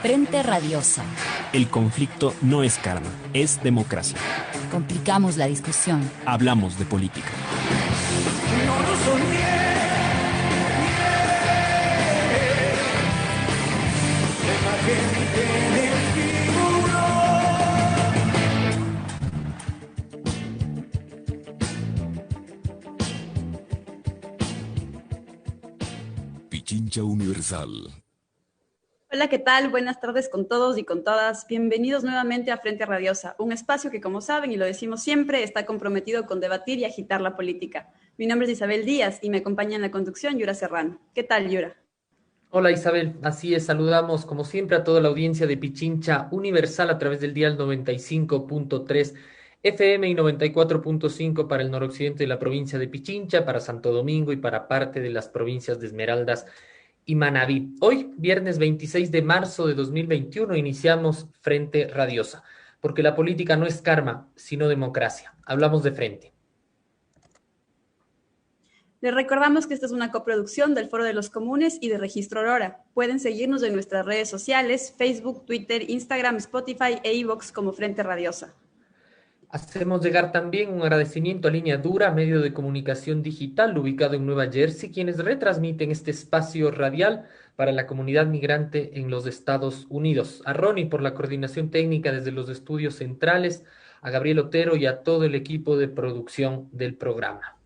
Frente Radiosa. El conflicto no es karma, es democracia. Complicamos la discusión. Hablamos de política. No lo soñé. Deja que me el tiburón. Pichincha Universal. Hola, ¿qué tal? Buenas tardes con todos y con todas. Bienvenidos nuevamente a Frente Radiosa, un espacio que, como saben y lo decimos siempre, está comprometido con debatir y agitar la política. Mi nombre es Isabel Díaz y me acompaña en la conducción Yura Serrano. ¿Qué tal, Yura? Hola Isabel, así es, saludamos como siempre a toda la audiencia de Pichincha Universal a través del dial 95.3 FM y 94.5 para el noroccidente de la provincia de Pichincha, para Santo Domingo y para parte de las provincias de Esmeraldas y Manabí. Hoy, viernes 26 de marzo de 2021, iniciamos Frente Radiosa, porque la política no es karma, sino democracia. Hablamos de frente. Les recordamos que esta es una coproducción del Foro de los Comunes y de Registro Aurora. Pueden seguirnos en nuestras redes sociales, Facebook, Twitter, Instagram, Spotify e iVoox como Frente Radiosa. Hacemos llegar también un agradecimiento a Línea Dura, medio de comunicación digital ubicado en Nueva Jersey, quienes retransmiten este espacio radial para la comunidad migrante en los Estados Unidos. A Ronnie por la coordinación técnica desde los estudios centrales, a Gabriel Otero y a todo el equipo de producción del programa.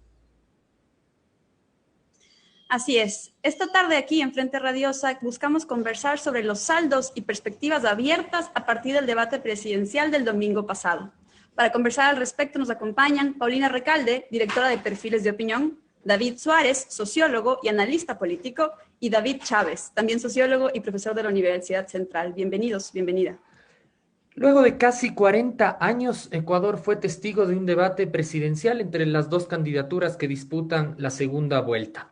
Así es. Esta tarde aquí en Frente Radiosa buscamos conversar sobre los saldos y perspectivas abiertas a partir del debate presidencial del domingo pasado. Para conversar al respecto nos acompañan Paulina Recalde, directora de Perfiles de Opinión, David Suárez, sociólogo y analista político, y David Chávez, también sociólogo y profesor de la Universidad Central. Bienvenidos, bienvenida. Luego de casi 40 años, Ecuador fue testigo de un debate presidencial entre las dos candidaturas que disputan la segunda vuelta.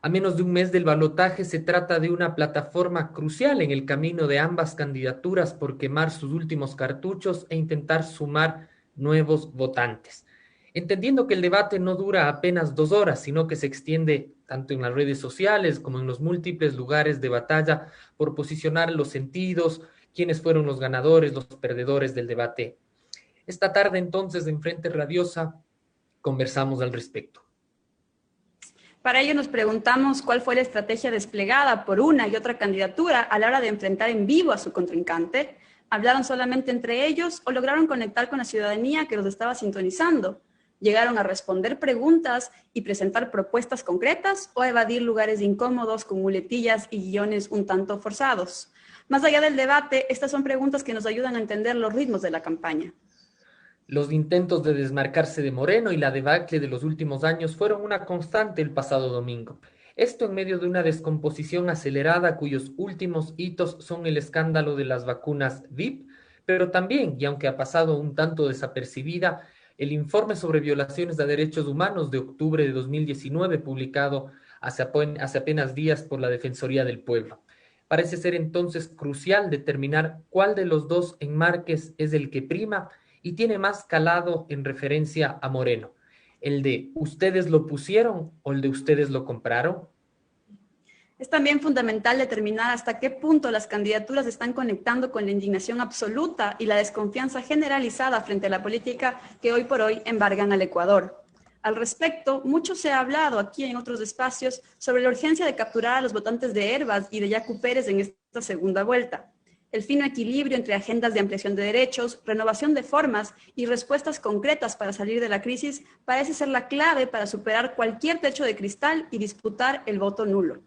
A menos de un mes del balotaje, se trata de una plataforma crucial en el camino de ambas candidaturas por quemar sus últimos cartuchos e intentar sumar nuevos votantes. Entendiendo que el debate no dura apenas 2 horas, sino que se extiende tanto en las redes sociales como en los múltiples lugares de batalla por posicionar los sentidos, quiénes fueron los ganadores, los perdedores del debate. Esta tarde entonces en Frente Radiosa conversamos al respecto. Para ello nos preguntamos cuál fue la estrategia desplegada por una y otra candidatura a la hora de enfrentar en vivo a su contrincante. ¿Hablaron solamente entre ellos o lograron conectar con la ciudadanía que los estaba sintonizando? ¿Llegaron a responder preguntas y presentar propuestas concretas o a evadir lugares incómodos con muletillas y guiones un tanto forzados? Más allá del debate, estas son preguntas que nos ayudan a entender los ritmos de la campaña. Los intentos de desmarcarse de Moreno y la debacle de los últimos años fueron una constante el pasado domingo. Esto en medio de una descomposición acelerada cuyos últimos hitos son el escándalo de las vacunas VIP, pero también, y aunque ha pasado un tanto desapercibida, el informe sobre violaciones a derechos humanos de octubre de 2019, publicado hace apenas días por la Defensoría del Pueblo. Parece ser entonces crucial determinar cuál de los dos enmarques es el que prima y tiene más calado en referencia a Moreno. ¿El de ustedes lo pusieron o el de ustedes lo compraron? Es también fundamental determinar hasta qué punto las candidaturas están conectando con la indignación absoluta y la desconfianza generalizada frente a la política que hoy por hoy embargan al Ecuador. Al respecto, mucho se ha hablado aquí en otros espacios sobre la urgencia de capturar a los votantes de Hervas y de Yacu Pérez en esta segunda vuelta. El fino equilibrio entre agendas de ampliación de derechos, renovación de formas y respuestas concretas para salir de la crisis parece ser la clave para superar cualquier techo de cristal y disputar el voto nulo.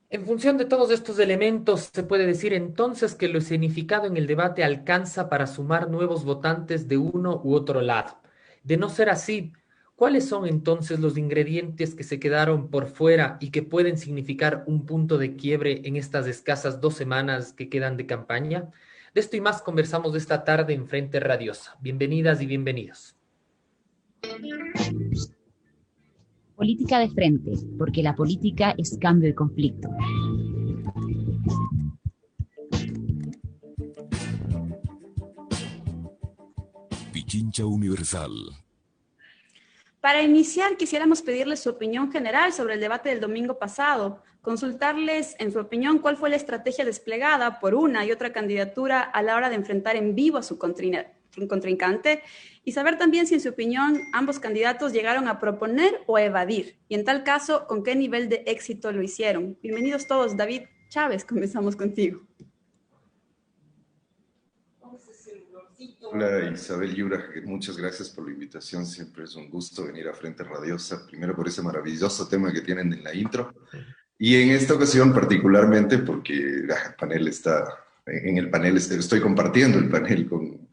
En función de todos estos elementos, se puede decir entonces que lo escenificado en el debate alcanza para sumar nuevos votantes de uno u otro lado. De no ser así, ¿cuáles son entonces los ingredientes que se quedaron por fuera y que pueden significar un punto de quiebre en estas escasas 2 semanas que quedan de campaña? De esto y más conversamos esta tarde en Frente Radiosa. Bienvenidas y bienvenidos. Política de frente, porque la política es cambio y conflicto. Pichincha Universal. Para iniciar, quisiéramos pedirle su opinión general sobre el debate del domingo pasado. Consultarles, en su opinión, cuál fue la estrategia desplegada por una y otra candidatura a la hora de enfrentar en vivo a su contrincante y saber también si, en su opinión, ambos candidatos llegaron a proponer o a evadir y, en tal caso, con qué nivel de éxito lo hicieron. Bienvenidos todos. David Chávez, comenzamos contigo. Hola Isabel Yura, muchas gracias por la invitación, siempre es un gusto venir a Frente Radiosa, primero por ese maravilloso tema que tienen en la intro, y en esta ocasión particularmente porque el panel estoy compartiendo el panel con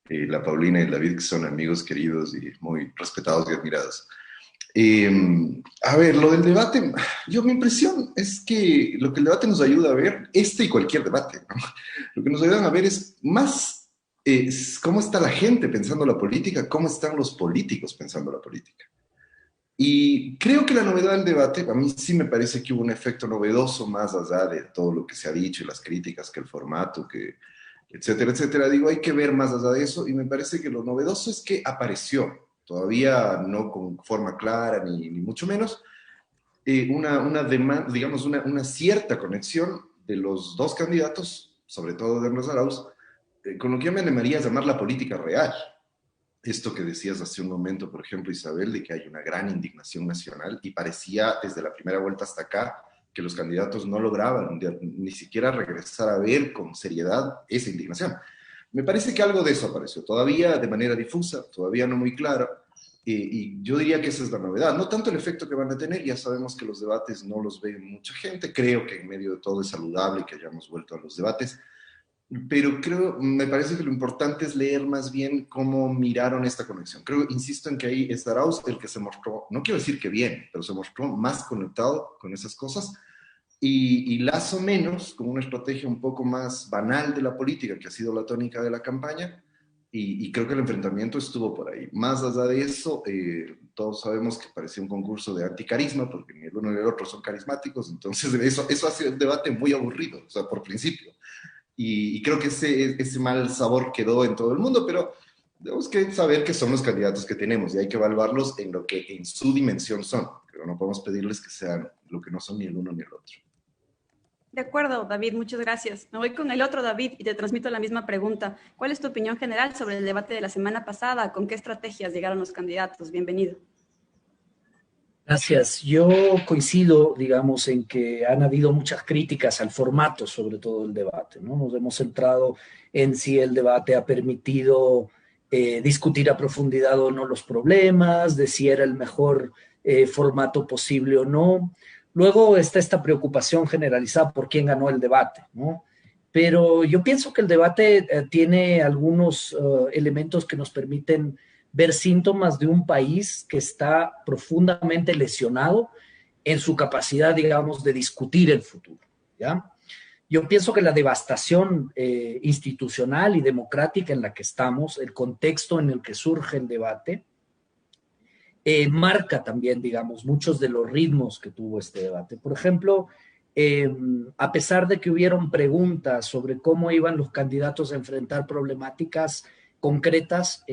la Paulina y el David, que son amigos queridos y muy respetados y admirados. A ver, lo del debate, mi impresión es que lo que el debate nos ayuda a ver, y cualquier debate, ¿no? Lo que nos ayudan a ver es más cómo está la gente pensando la política, cómo están los políticos pensando la política. Y creo que la novedad del debate, a mí sí me parece que hubo un efecto novedoso más allá de todo lo que se ha dicho y las críticas, que el formato, que etcétera, etcétera. Digo, hay que ver más allá de eso y me parece que lo novedoso es que apareció, todavía no con forma clara ni mucho menos, una demanda, digamos, una cierta conexión de los dos candidatos, sobre todo de Hermes Arauz, con lo que yo me animaría a llamar la política real. Esto que decías hace un momento, por ejemplo, Isabel, de que hay una gran indignación nacional y parecía desde la primera vuelta hasta acá que los candidatos no lograban ni siquiera regresar a ver con seriedad esa indignación. Me parece que algo de eso apareció, todavía de manera difusa, todavía no muy clara, y yo diría que esa es la novedad. No tanto el efecto que van a tener, ya sabemos que los debates no los ve mucha gente, creo que en medio de todo es saludable que hayamos vuelto a los debates, pero me parece que lo importante es leer más bien cómo miraron esta conexión. Insisto en que ahí es Arauz el que se mostró, no quiero decir que bien, pero se mostró más conectado con esas cosas, y Lasso menos, con una estrategia un poco más banal de la política, que ha sido la tónica de la campaña, y creo que el enfrentamiento estuvo por ahí. Más allá de eso, todos sabemos que parecía un concurso de anticarisma, porque ni el uno ni el otro son carismáticos, entonces eso ha sido un debate muy aburrido, o sea, por principio. Y creo que ese mal sabor quedó en todo el mundo, pero tenemos que saber qué son los candidatos que tenemos y hay que evaluarlos en lo que en su dimensión son, pero no podemos pedirles que sean lo que no son ni el uno ni el otro. De acuerdo, David, muchas gracias. Me voy con el otro David y te transmito la misma pregunta. ¿Cuál es tu opinión general sobre el debate de la semana pasada? ¿Con qué estrategias llegaron los candidatos? Bienvenido. Gracias. Yo coincido, digamos, en que han habido muchas críticas al formato, sobre todo del debate, ¿no? Nos hemos centrado en si el debate ha permitido discutir a profundidad o no los problemas, de si era el mejor formato posible o no. Luego está esta preocupación generalizada por quién ganó el debate, ¿no? Pero yo pienso que el debate tiene algunos elementos que nos permiten ver síntomas de un país que está profundamente lesionado en su capacidad, digamos, de discutir el futuro, ¿ya? Yo pienso que la devastación institucional y democrática en la que estamos, el contexto en el que surge el debate, marca también, digamos, muchos de los ritmos que tuvo este debate. Por ejemplo, a pesar de que hubieron preguntas sobre cómo iban los candidatos a enfrentar problemáticas concretas,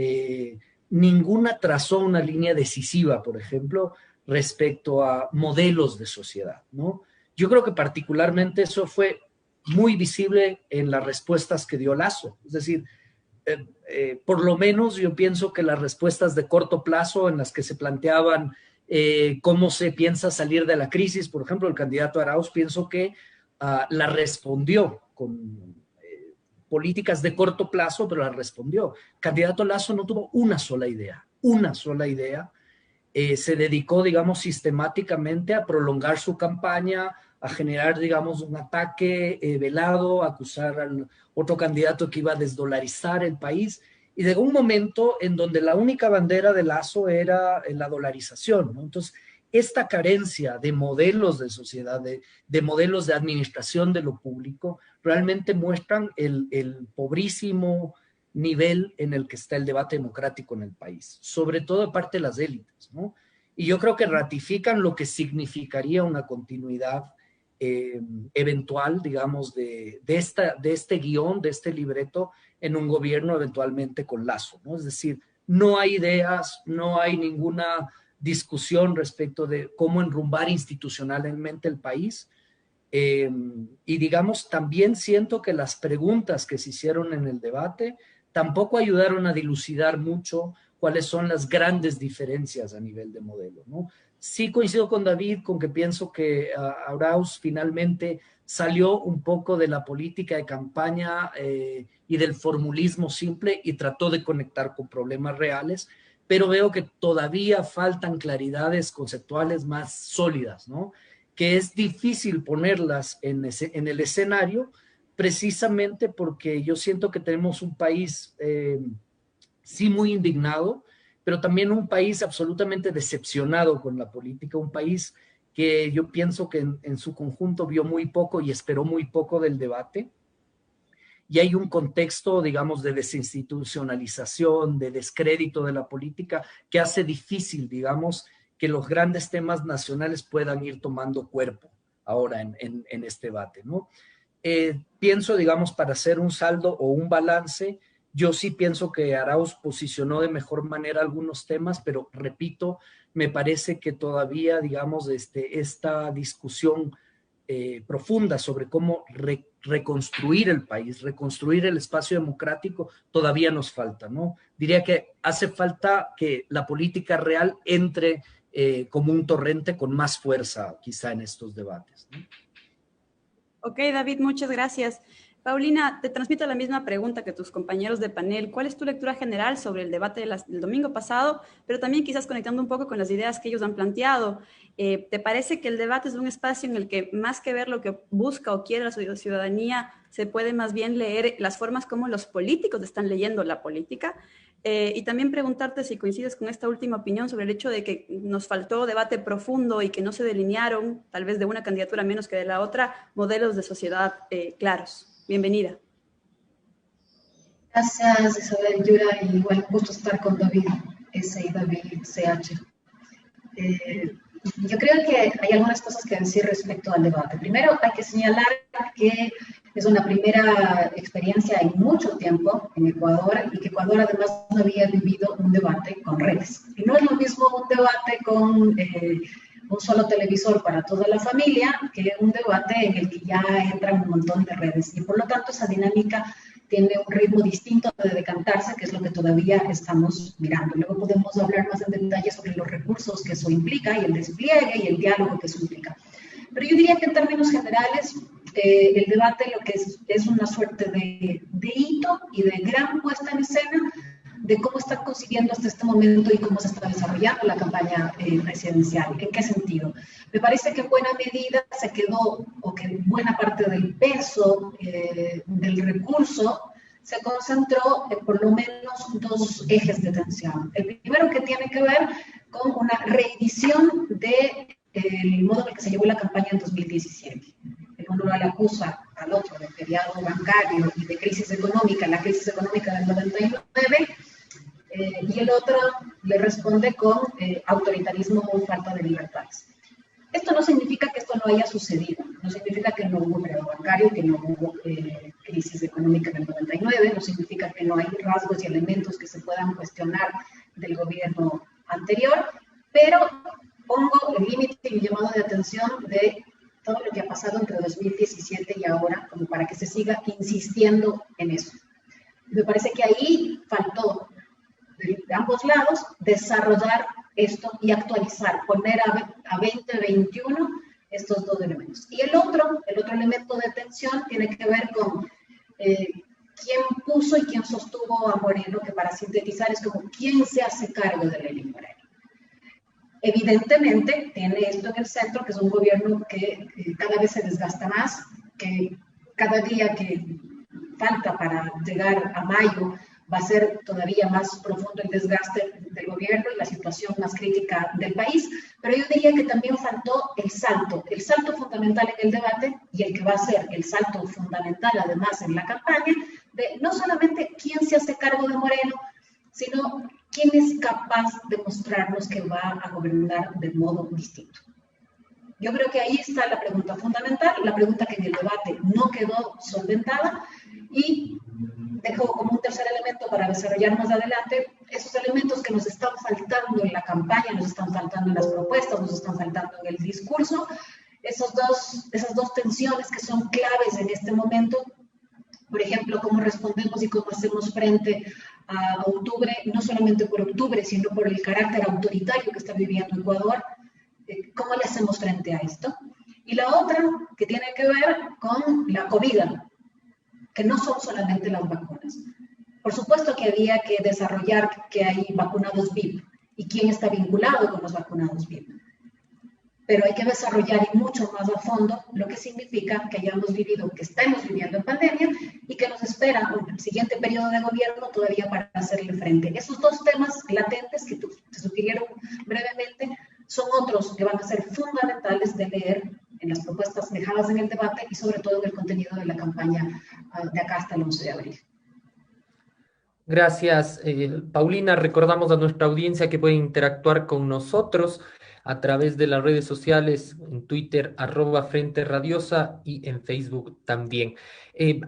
ninguna trazó una línea decisiva, por ejemplo, respecto a modelos de sociedad, ¿no? Yo creo que particularmente eso fue muy visible en las respuestas que dio Lasso. Es decir, por lo menos yo pienso que las respuestas de corto plazo en las que se planteaban cómo se piensa salir de la crisis, por ejemplo, el candidato Arauz, pienso que la respondió con políticas de corto plazo, pero la respondió. El candidato Lasso no tuvo una sola idea. Se dedicó, digamos, sistemáticamente a prolongar su campaña, a generar, digamos, un ataque velado, a acusar al otro candidato que iba a desdolarizar el país, y llegó un momento en donde la única bandera de Lasso era la dolarización, ¿no? Entonces, esta carencia de modelos de sociedad, de modelos de administración de lo público, realmente muestran el pobrísimo nivel en el que está el debate democrático en el país, sobre todo de parte de las élites, ¿no? Y yo creo que ratifican lo que significaría una continuidad eventual, digamos, de este guión, de este libreto, en un gobierno eventualmente con Lasso, ¿no? Es decir, no hay ideas, no hay ninguna discusión respecto de cómo enrumbar institucionalmente el país. Y digamos, también siento que las preguntas que se hicieron en el debate tampoco ayudaron a dilucidar mucho cuáles son las grandes diferencias a nivel de modelo, ¿no? Sí coincido con David, con que pienso que Arauz finalmente salió un poco de la política de campaña y del formulismo simple y trató de conectar con problemas reales, pero veo que todavía faltan claridades conceptuales más sólidas, ¿no? Que es difícil ponerlas en el escenario, precisamente porque yo siento que tenemos un país sí muy indignado, pero también un país absolutamente decepcionado con la política, un país que yo pienso que en su conjunto vio muy poco y esperó muy poco del debate. Y hay un contexto, digamos, de desinstitucionalización, de descrédito de la política, que hace difícil, digamos, que los grandes temas nacionales puedan ir tomando cuerpo ahora en este debate, ¿no? Pienso, digamos, para hacer un saldo o un balance, yo sí pienso que Arauz posicionó de mejor manera algunos temas, pero repito, me parece que todavía, digamos, esta discusión profunda sobre cómo reconstruir el país, reconstruir el espacio democrático, todavía nos falta, ¿no? Diría que hace falta que la política real entre como un torrente con más fuerza, quizá en estos debates, ¿no? Ok, David, muchas gracias. Paulina, te transmito la misma pregunta que tus compañeros de panel. ¿Cuál es tu lectura general sobre el debate del domingo pasado, pero también quizás conectando un poco con las ideas que ellos han planteado? ¿Te parece que el debate es un espacio en el que más que ver lo que busca o quiere la ciudadanía, se puede más bien leer las formas como los políticos están leyendo la política? Y también preguntarte si coincides con esta última opinión sobre el hecho de que nos faltó debate profundo y que no se delinearon, tal vez de una candidatura menos que de la otra, modelos de sociedad claros. Bienvenida. Gracias, Isabel, Yura, y igual gusto estar con David S. y David CH. Yo creo que hay algunas cosas que decir respecto al debate. Primero, hay que señalar que es una primera experiencia en mucho tiempo en Ecuador y que Ecuador además no había vivido un debate con redes. Y no es lo mismo un debate con un solo televisor para toda la familia que un debate en el que ya entran un montón de redes. Y por lo tanto esa dinámica tiene un ritmo distinto de decantarse, que es lo que todavía estamos mirando. Luego podemos hablar más en detalle sobre los recursos que eso implica y el despliegue y el diálogo que eso implica. Pero yo diría que en términos generales, el debate lo que es una suerte de hito y de gran puesta en escena de cómo está consiguiendo hasta este momento y cómo se está desarrollando la campaña presidencial. ¿En qué sentido? Me parece que en buena medida se quedó, o que buena parte del peso del recurso se concentró en por lo menos dos ejes de tensión. El primero, que tiene que ver con una reedición del modo en el que se llevó la campaña en 2017. El uno le acusa al otro de feriado bancario y de crisis económica, la crisis económica del 99, y el otro le responde con autoritarismo o falta de libertades. Esto no significa que esto no haya sucedido, no significa que no hubo feriado bancario, que no hubo crisis económica en el 99, no significa que no hay rasgos y elementos que se puedan cuestionar del gobierno anterior, pero pongo el límite y mi llamado de atención de todo lo que ha pasado entre 2017 y ahora, como para que se siga insistiendo en eso. Me parece que ahí faltó, de ambos lados, desarrollar esto y actualizar, poner a 2021 estos dos elementos. Y el otro elemento de tensión tiene que ver con quién puso y quién sostuvo a Moreno, que para sintetizar es como quién se hace cargo de Lenín Moreno. Evidentemente tiene esto en el centro, que es un gobierno que cada vez se desgasta más, que cada día que falta para llegar a mayo va a ser todavía más profundo el desgaste del gobierno y la situación más crítica del país, pero yo diría que también faltó el salto fundamental en el debate y el que va a ser el salto fundamental además en la campaña, de no solamente quién se hace cargo de Moreno, sino quién es capaz de mostrarnos que va a gobernar de modo distinto. Yo creo que ahí está la pregunta fundamental, la pregunta que en el debate no quedó solventada, y dejo como un tercer elemento para desarrollar más adelante, esos elementos que nos están faltando en la campaña, nos están faltando en las propuestas, nos están faltando en el discurso, esas dos tensiones que son claves en este momento. Por ejemplo, cómo respondemos y cómo hacemos frente a octubre, no solamente por octubre, sino por el carácter autoritario que está viviendo Ecuador. ¿Cómo le hacemos frente a esto? Y la otra, que tiene que ver con la COVID, que no son solamente las vacunas. Por supuesto que había que desarrollar que hay vacunados VIP y quién está vinculado con los vacunados VIP. Pero hay que desarrollar y mucho más a fondo lo que significa que hayamos vivido, que estemos viviendo en pandemia y que nos espera un siguiente periodo de gobierno todavía para hacerle frente. Esos dos temas latentes que te sugirieron brevemente son otros que van a ser fundamentales de leer en las propuestas dejadas en el debate y sobre todo en el contenido de la campaña de acá hasta el 11 de abril. Gracias, Paulina. Recordamos a nuestra audiencia que pueden interactuar con nosotros a través de las redes sociales, en Twitter, @Frente Radiosa, y en Facebook también.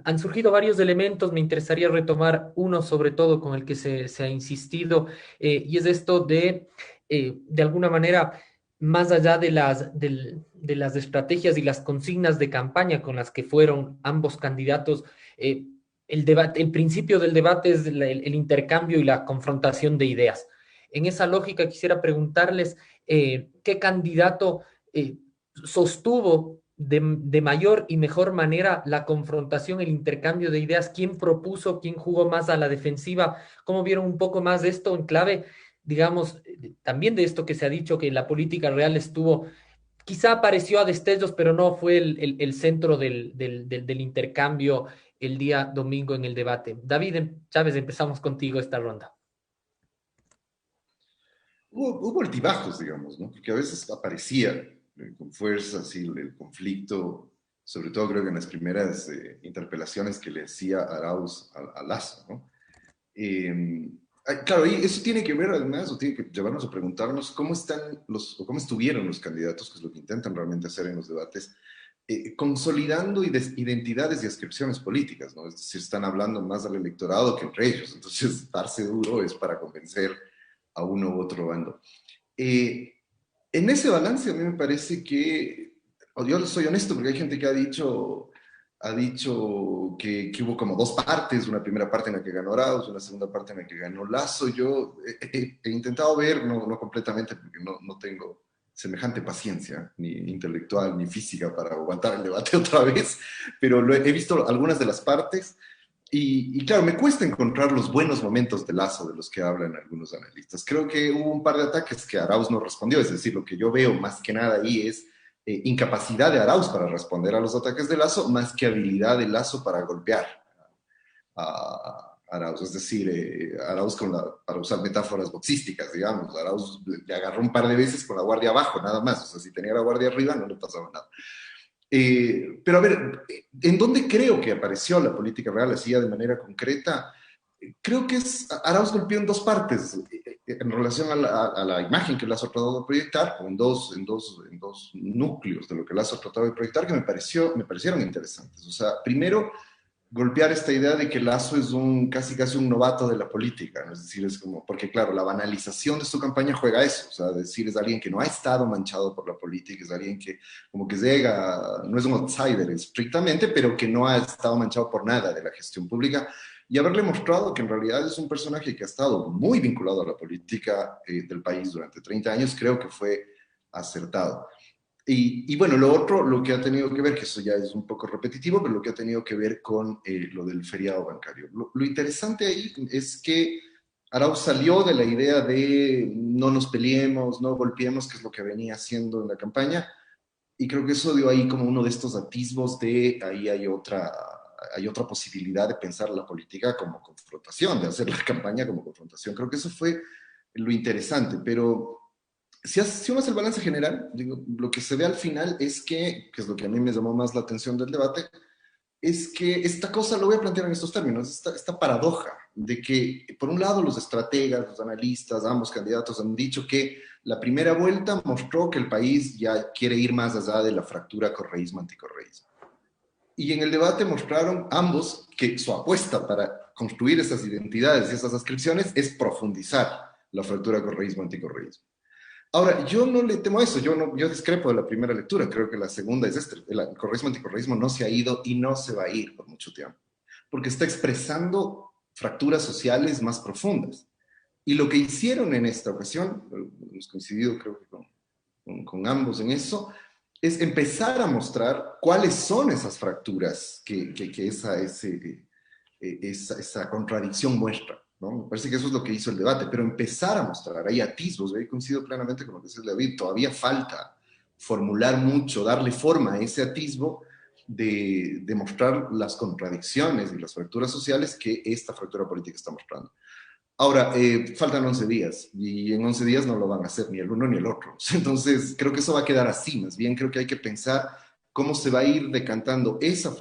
Han surgido varios elementos, me interesaría retomar uno sobre todo con el que se ha insistido, y es esto de alguna manera, más allá de las estrategias y las consignas de campaña con las que fueron ambos candidatos, el principio del debate es el intercambio y la confrontación de ideas. En esa lógica quisiera preguntarles qué candidato sostuvo de mayor y mejor manera la confrontación, el intercambio de ideas, quién propuso, quién jugó más a la defensiva, cómo vieron un poco más de esto en clave, digamos, también de esto que se ha dicho, que la política real estuvo, quizá apareció a destellos, pero no fue el centro del intercambio el día domingo en el debate. David Chávez, empezamos contigo esta ronda. Hubo altibajos, digamos, ¿no? Porque a veces aparecía con fuerza así el conflicto, sobre todo creo que en las primeras interpelaciones que le hacía Arauz a Lasso, ¿no? Claro, y eso tiene que ver además, o tiene que llevarnos a preguntarnos cómo estuvieron los candidatos, que es lo que intentan realmente hacer en los debates, consolidando identidades y ascripciones políticas, ¿no? Es decir, están hablando más al electorado que entre ellos, entonces darse duro es para convencer a uno u otro bando. En ese balance a mí me parece que, yo soy honesto porque hay gente que ha dicho que hubo como dos partes, una primera parte en la que ganó Arauz, una segunda parte en la que ganó Lasso. Yo he intentado ver, no completamente porque no tengo semejante paciencia, ni intelectual, ni física para aguantar el debate otra vez, pero he visto algunas de las partes. Y claro, me cuesta encontrar los buenos momentos de Lasso de los que hablan algunos analistas. Creo que hubo un par de ataques que Arauz no respondió, es decir, lo que yo veo más que nada ahí es incapacidad de Arauz para responder a los ataques de Lasso, más que habilidad de Lasso para golpear a Arauz. Es decir, Arauz, para usar metáforas boxísticas, digamos, Arauz le agarró un par de veces con la guardia abajo, nada más. O sea, si tenía la guardia arriba no le pasaba nada. Pero a ver, ¿en dónde creo que apareció la política real así de manera concreta? Creo que Arauz golpeó en dos partes en relación a la imagen que Lasso tratado de proyectar, o en dos núcleos de lo que Lasso tratado de proyectar que me parecieron interesantes. O sea, primero, golpear esta idea de que Lasso es casi un novato de la política, ¿no? Es decir, es como, porque claro, la banalización de su campaña juega a eso, o sea, decir, es alguien que no ha estado manchado por la política, es alguien que como que llega, no es un outsider estrictamente, pero que no ha estado manchado por nada de la gestión pública, y haberle mostrado que en realidad es un personaje que ha estado muy vinculado a la política del país durante 30 años, creo que fue acertado. Y bueno, lo que ha tenido que ver, que eso ya es un poco repetitivo, pero lo que ha tenido que ver con lo del feriado bancario. Lo interesante ahí es que Arauz salió de la idea de no nos peleemos, no golpeemos, que es lo que venía haciendo en la campaña, y creo que eso dio ahí como uno de estos atisbos de ahí hay otra posibilidad de pensar la política como confrontación, de hacer la campaña como confrontación. Creo que eso fue lo interesante, pero si uno hace el balance general, digo, lo que se ve al final es que es lo que a mí me llamó más la atención del debate, es que esta cosa, lo voy a plantear en estos términos, esta paradoja de que, por un lado, los estrategas, los analistas, ambos candidatos han dicho que la primera vuelta mostró que el país ya quiere ir más allá de la fractura correísmo-anticorreísmo. Y en el debate mostraron ambos que su apuesta para construir esas identidades y esas ascripciones es profundizar la fractura correísmo-anticorreísmo. Ahora, yo no le temo a eso, yo discrepo de la primera lectura, creo que la segunda es el correísmo-anticorreísmo no se ha ido y no se va a ir por mucho tiempo, porque está expresando fracturas sociales más profundas. Y lo que hicieron en esta ocasión, hemos coincidido creo que con ambos en eso, es empezar a mostrar cuáles son esas fracturas que esa contradicción muestra, ¿no? Me parece que eso es lo que hizo el debate, pero empezar a mostrar, hay atisbos, ahí coincido plenamente con lo que dice David, todavía falta formular mucho, darle forma a ese atisbo de mostrar las contradicciones y las fracturas sociales que esta fractura política está mostrando. Ahora, faltan 11 días, y en 11 días no lo van a hacer ni el uno ni el otro. Entonces, creo que eso va a quedar así, más bien creo que hay que pensar cómo se va a ir decantando esas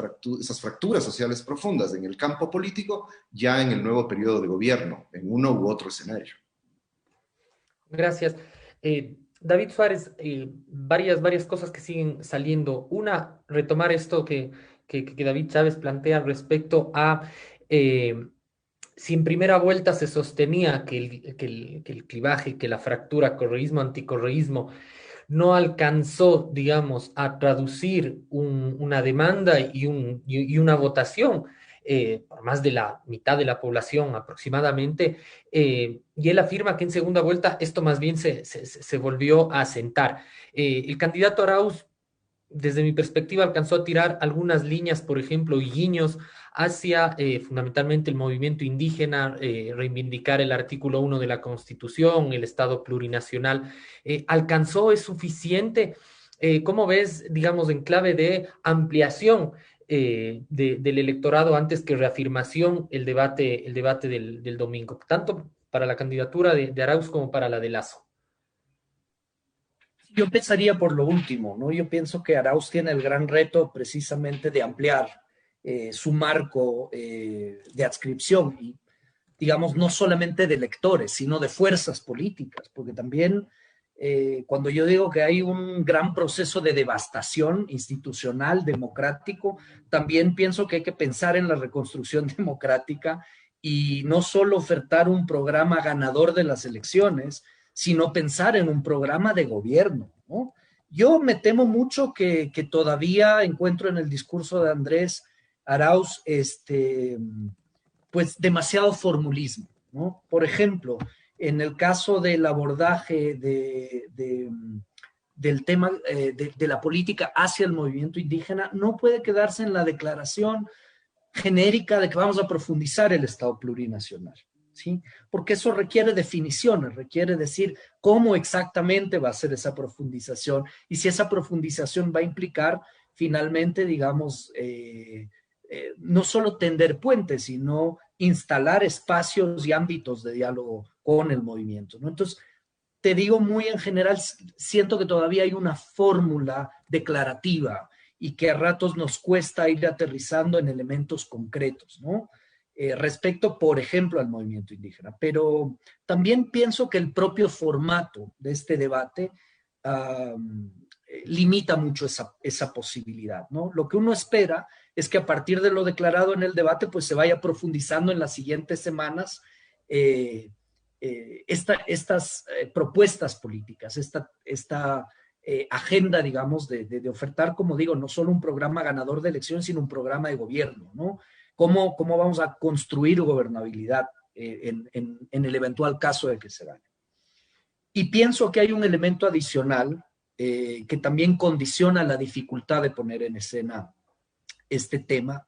fracturas sociales profundas en el campo político ya en el nuevo periodo de gobierno, en uno u otro escenario. Gracias. David Suárez, varias cosas que siguen saliendo. Una, retomar esto que David Chávez plantea respecto a si en primera vuelta se sostenía que el clivaje, que la fractura correísmo-anticorreísmo no alcanzó, digamos, a traducir una demanda y una votación por más de la mitad de la población aproximadamente, y él afirma que en segunda vuelta esto más bien se volvió a asentar. El candidato Arauz, desde mi perspectiva, alcanzó a tirar algunas líneas, por ejemplo, y guiños hacia fundamentalmente el movimiento indígena, reivindicar el artículo 1 de la Constitución, el Estado plurinacional. ¿Alcanzó, es suficiente? ¿Cómo ves, digamos, en clave de ampliación del electorado antes que reafirmación el debate del domingo, tanto para la candidatura de Arauz como para la de Lasso? Yo empezaría por lo último, ¿no? Yo pienso que Arauz tiene el gran reto precisamente de ampliar su marco de adscripción y, digamos, no solamente de electores, sino de fuerzas políticas, porque también cuando yo digo que hay un gran proceso de devastación institucional, democrático, también pienso que hay que pensar en la reconstrucción democrática y no solo ofertar un programa ganador de las elecciones, sino pensar en un programa de gobierno, ¿no? Yo me temo mucho que todavía encuentro en el discurso de Andrés Arauz pues demasiado formulismo, ¿no? Por ejemplo, en el caso del abordaje del tema de la política hacia el movimiento indígena, no puede quedarse en la declaración genérica de que vamos a profundizar el Estado plurinacional, ¿sí? Porque eso requiere definiciones, requiere decir cómo exactamente va a ser esa profundización y si esa profundización va a implicar finalmente, digamos, no solo tender puentes, sino instalar espacios y ámbitos de diálogo con el movimiento, ¿no? Entonces, te digo muy en general, siento que todavía hay una fórmula declarativa y que a ratos nos cuesta ir aterrizando en elementos concretos, ¿no? Respecto, por ejemplo, al movimiento indígena. Pero también pienso que el propio formato de este debate limita mucho esa posibilidad, ¿no? Lo que uno espera es que a partir de lo declarado en el debate, pues se vaya profundizando en las siguientes semanas estas propuestas políticas, esta agenda, digamos, de ofertar, como digo, no solo un programa ganador de elecciones, sino un programa de gobierno, ¿no? ¿Cómo vamos a construir gobernabilidad en el eventual caso de que se gane? Y pienso que hay un elemento adicional que también condiciona la dificultad de poner en escena este tema,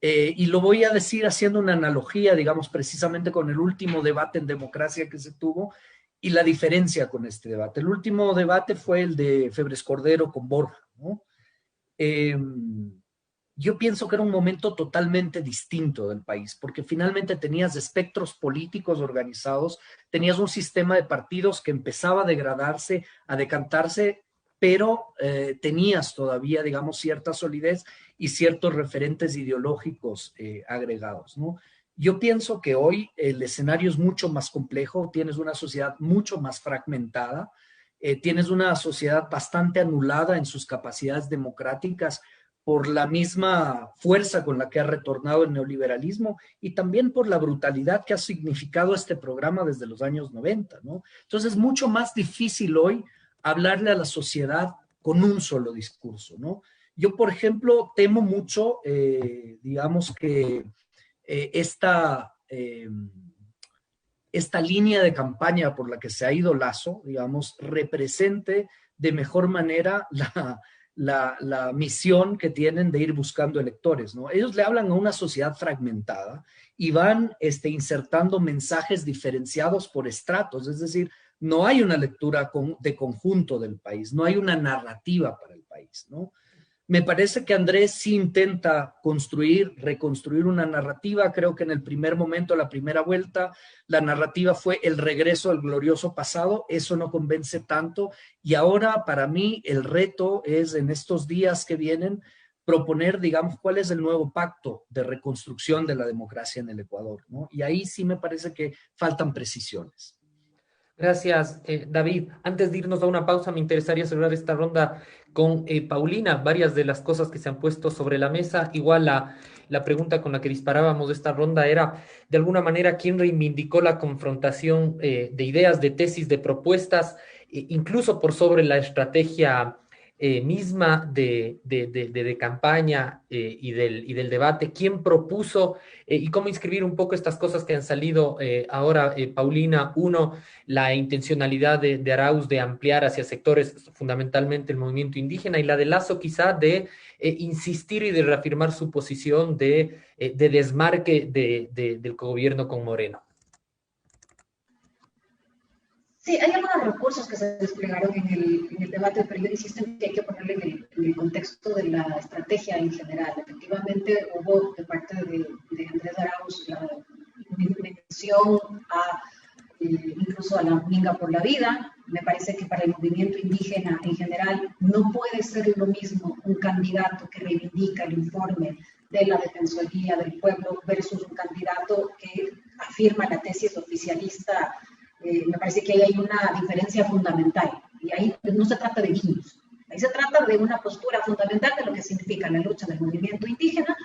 y lo voy a decir haciendo una analogía, digamos, precisamente con el último debate en democracia que se tuvo y la diferencia con este debate. El último debate fue el de Febres Cordero con Borja, ¿no? Yo pienso que era un momento totalmente distinto del país, porque finalmente tenías espectros políticos organizados, tenías un sistema de partidos que empezaba a degradarse, a decantarse, pero tenías todavía, digamos, cierta solidez y ciertos referentes ideológicos agregados, ¿no? Yo pienso que hoy el escenario es mucho más complejo, tienes una sociedad mucho más fragmentada, tienes una sociedad bastante anulada en sus capacidades democráticas por la misma fuerza con la que ha retornado el neoliberalismo y también por la brutalidad que ha significado este programa desde los años 90, ¿no? Entonces es mucho más difícil hoy hablarle a la sociedad con un solo discurso, ¿no? Yo, por ejemplo, temo mucho, digamos que esta línea de campaña por la que se ha ido Lasso, digamos, represente de mejor manera la misión que tienen de ir buscando electores, ¿no? Ellos le hablan a una sociedad fragmentada y van insertando mensajes diferenciados por estratos, es decir, no hay una lectura de conjunto del país, no hay una narrativa para el país, ¿no? Me parece que Andrés sí intenta reconstruir una narrativa. Creo que en el primer momento, la primera vuelta, la narrativa fue el regreso al glorioso pasado. Eso no convence tanto. Y ahora, para mí, el reto es, en estos días que vienen, proponer, digamos, cuál es el nuevo pacto de reconstrucción de la democracia en el Ecuador, ¿no? Y ahí sí me parece que faltan precisiones. Gracias, David. Antes de irnos a una pausa, me interesaría cerrar esta ronda con Paulina. Varias de las cosas que se han puesto sobre la mesa. Igual la pregunta con la que disparábamos de esta ronda era, de alguna manera, ¿quién reivindicó la confrontación de ideas, de tesis, de propuestas, incluso por sobre la estrategia misma de campaña y del debate? ¿Quién propuso y cómo inscribir un poco estas cosas que han salido ahora, Paulina? Uno, la intencionalidad de Arauz de ampliar hacia sectores, fundamentalmente el movimiento indígena, y la de Lasso quizá de insistir y de reafirmar su posición de desmarque del gobierno con Moreno. Sí, hay algunos recursos que se desplegaron en el debate, pero yo insisto en que hay que ponerle en el contexto de la estrategia en general. Efectivamente, hubo de parte de Andrés Arauz la mención incluso a la Minga por la Vida. Me parece que para el movimiento indígena en general no puede ser lo mismo un candidato que reivindica el informe de la Defensoría del Pueblo versus un candidato que afirma la tesis oficialista. Me parece que ahí hay una diferencia fundamental y ahí no se trata de guiños, ahí se trata de una postura fundamental de lo que significa la lucha del movimiento indígena,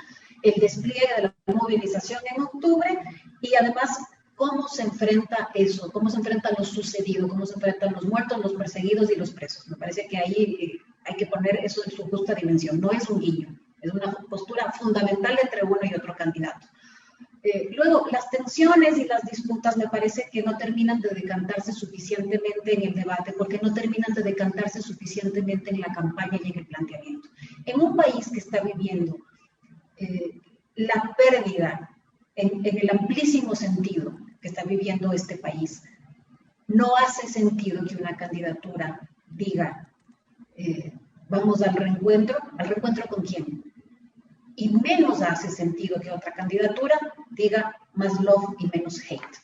el despliegue de la movilización en octubre y además cómo se enfrenta eso, cómo se enfrenta lo sucedido, cómo se enfrentan los muertos, los perseguidos y los presos. Me parece que ahí hay que poner eso en su justa dimensión, no es un guiño, es una postura fundamental entre uno y otro candidato. Luego, las tensiones y las disputas me parece que no terminan de decantarse suficientemente en el debate, porque no terminan de decantarse suficientemente en la campaña y en el planteamiento. En un país que está viviendo la pérdida, en el amplísimo sentido que está viviendo este país, no hace sentido que una candidatura diga, vamos al reencuentro ¿con quién? Y menos hace sentido que otra candidatura diga más love y menos hate.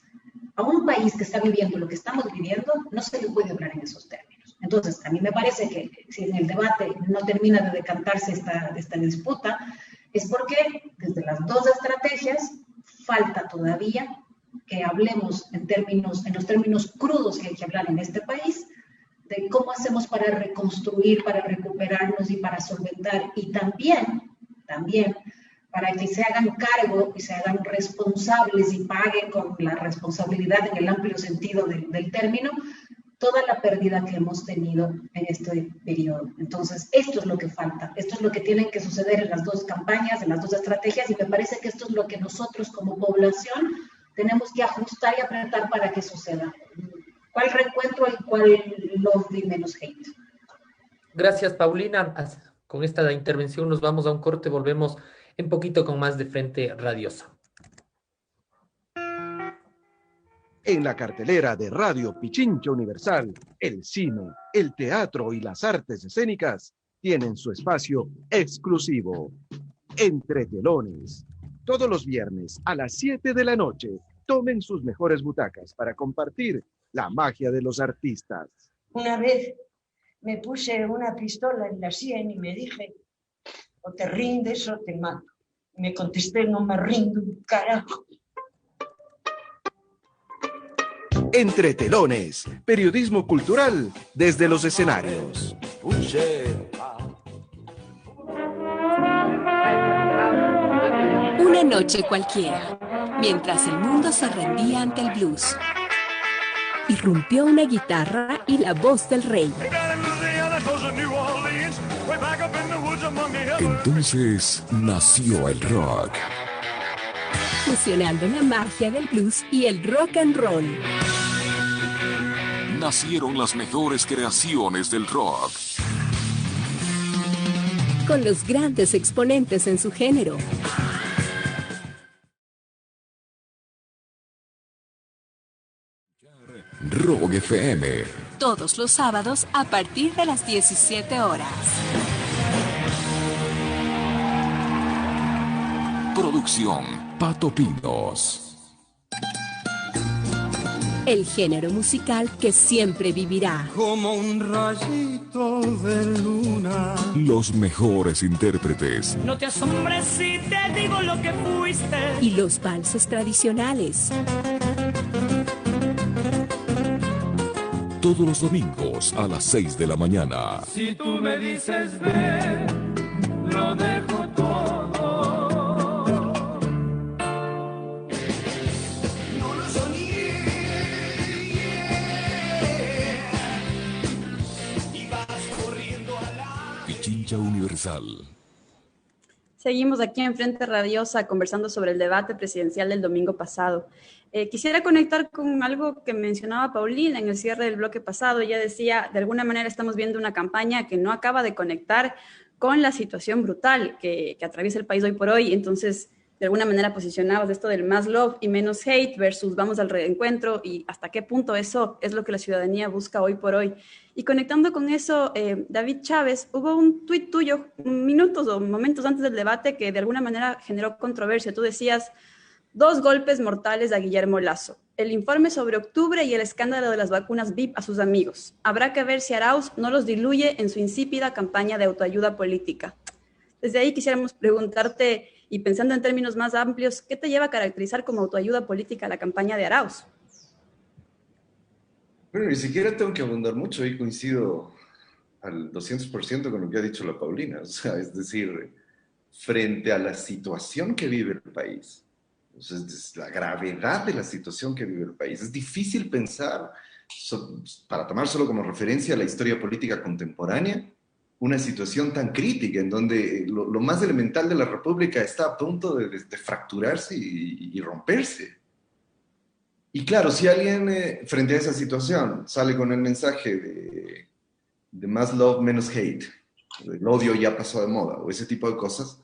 A un país que está viviendo lo que estamos viviendo, no se le puede hablar en esos términos. Entonces, a mí me parece que si en el debate no termina de decantarse esta disputa, es porque desde las dos estrategias falta todavía que hablemos en los términos crudos que hay que hablar en este país, de cómo hacemos para reconstruir, para recuperarnos y para solventar, y también para que se hagan cargo y se hagan responsables y paguen con la responsabilidad en el amplio sentido del término, toda la pérdida que hemos tenido en este periodo. Entonces, esto es lo que falta, esto es lo que tiene que suceder en las dos campañas, en las dos estrategias, y me parece que esto es lo que nosotros como población tenemos que ajustar y apretar para que suceda. ¿Cuál reencuentro y cuál love y menos hate? Gracias, Paulina. Con esta intervención nos vamos a un corte, volvemos en poquito con más de Frente Radiosa. En la cartelera de Radio Pichincha Universal, el cine, el teatro y las artes escénicas tienen su espacio exclusivo. Entre Telones. Todos los viernes a las 7 de la noche, tomen sus mejores butacas para compartir la magia de los artistas. Una vez me puse una pistola en la sien y me dije, o te rindes o te mato. Me contesté, no me rindo un carajo. Entre Telones, periodismo cultural desde los escenarios. Una noche cualquiera, mientras el mundo se rendía ante el blues, irrumpió una guitarra y la voz del rey. Entonces nació el rock. Fusionando la magia del blues y el rock and roll. Nacieron las mejores creaciones del rock. Con los grandes exponentes en su género. Rock FM. Todos los sábados a partir de las 17 horas. Producción Pato Pinos. El género musical que siempre vivirá. Como un rayito de luna. Los mejores intérpretes. No te asombres si te digo lo que fuiste. Y los valses tradicionales. Todos los domingos a las 6 de la mañana. Si tú me dices ven, lo dejo todo. No lo soñé. Y vas corriendo a la... Pichincha Universal. Seguimos aquí en Frente Radiosa conversando sobre el debate presidencial del domingo pasado. Quisiera conectar con algo que mencionaba Paulina en el cierre del bloque pasado. Ella decía, de alguna manera estamos viendo una campaña que no acaba de conectar con la situación brutal que atraviesa el país hoy por hoy. Entonces, de alguna manera posicionabas esto del más love y menos hate versus vamos al reencuentro y hasta qué punto eso es lo que la ciudadanía busca hoy por hoy. Y conectando con eso, David Chávez, hubo un tuit tuyo minutos o momentos antes del debate que de alguna manera generó controversia. Tú decías, 2 golpes mortales a Guillermo Lasso, el informe sobre octubre y el escándalo de las vacunas VIP a sus amigos. Habrá que ver si Arauz no los diluye en su insípida campaña de autoayuda política. Desde ahí quisiéramos preguntarte, y pensando en términos más amplios, ¿qué te lleva a caracterizar como autoayuda política la campaña de Arauz? Bueno, ni siquiera tengo que abundar mucho, ahí coincido al 200% con lo que ha dicho la Paulina. O sea, es decir, frente a la situación que vive el país, entonces, la gravedad de la situación que vive el país, es difícil pensar, para tomar solo como referencia la historia política contemporánea, una situación tan crítica en donde lo más elemental de la República está a punto de fracturarse y romperse. Y claro, si alguien frente a esa situación sale con el mensaje de más love, menos hate, el odio ya pasó de moda, o ese tipo de cosas,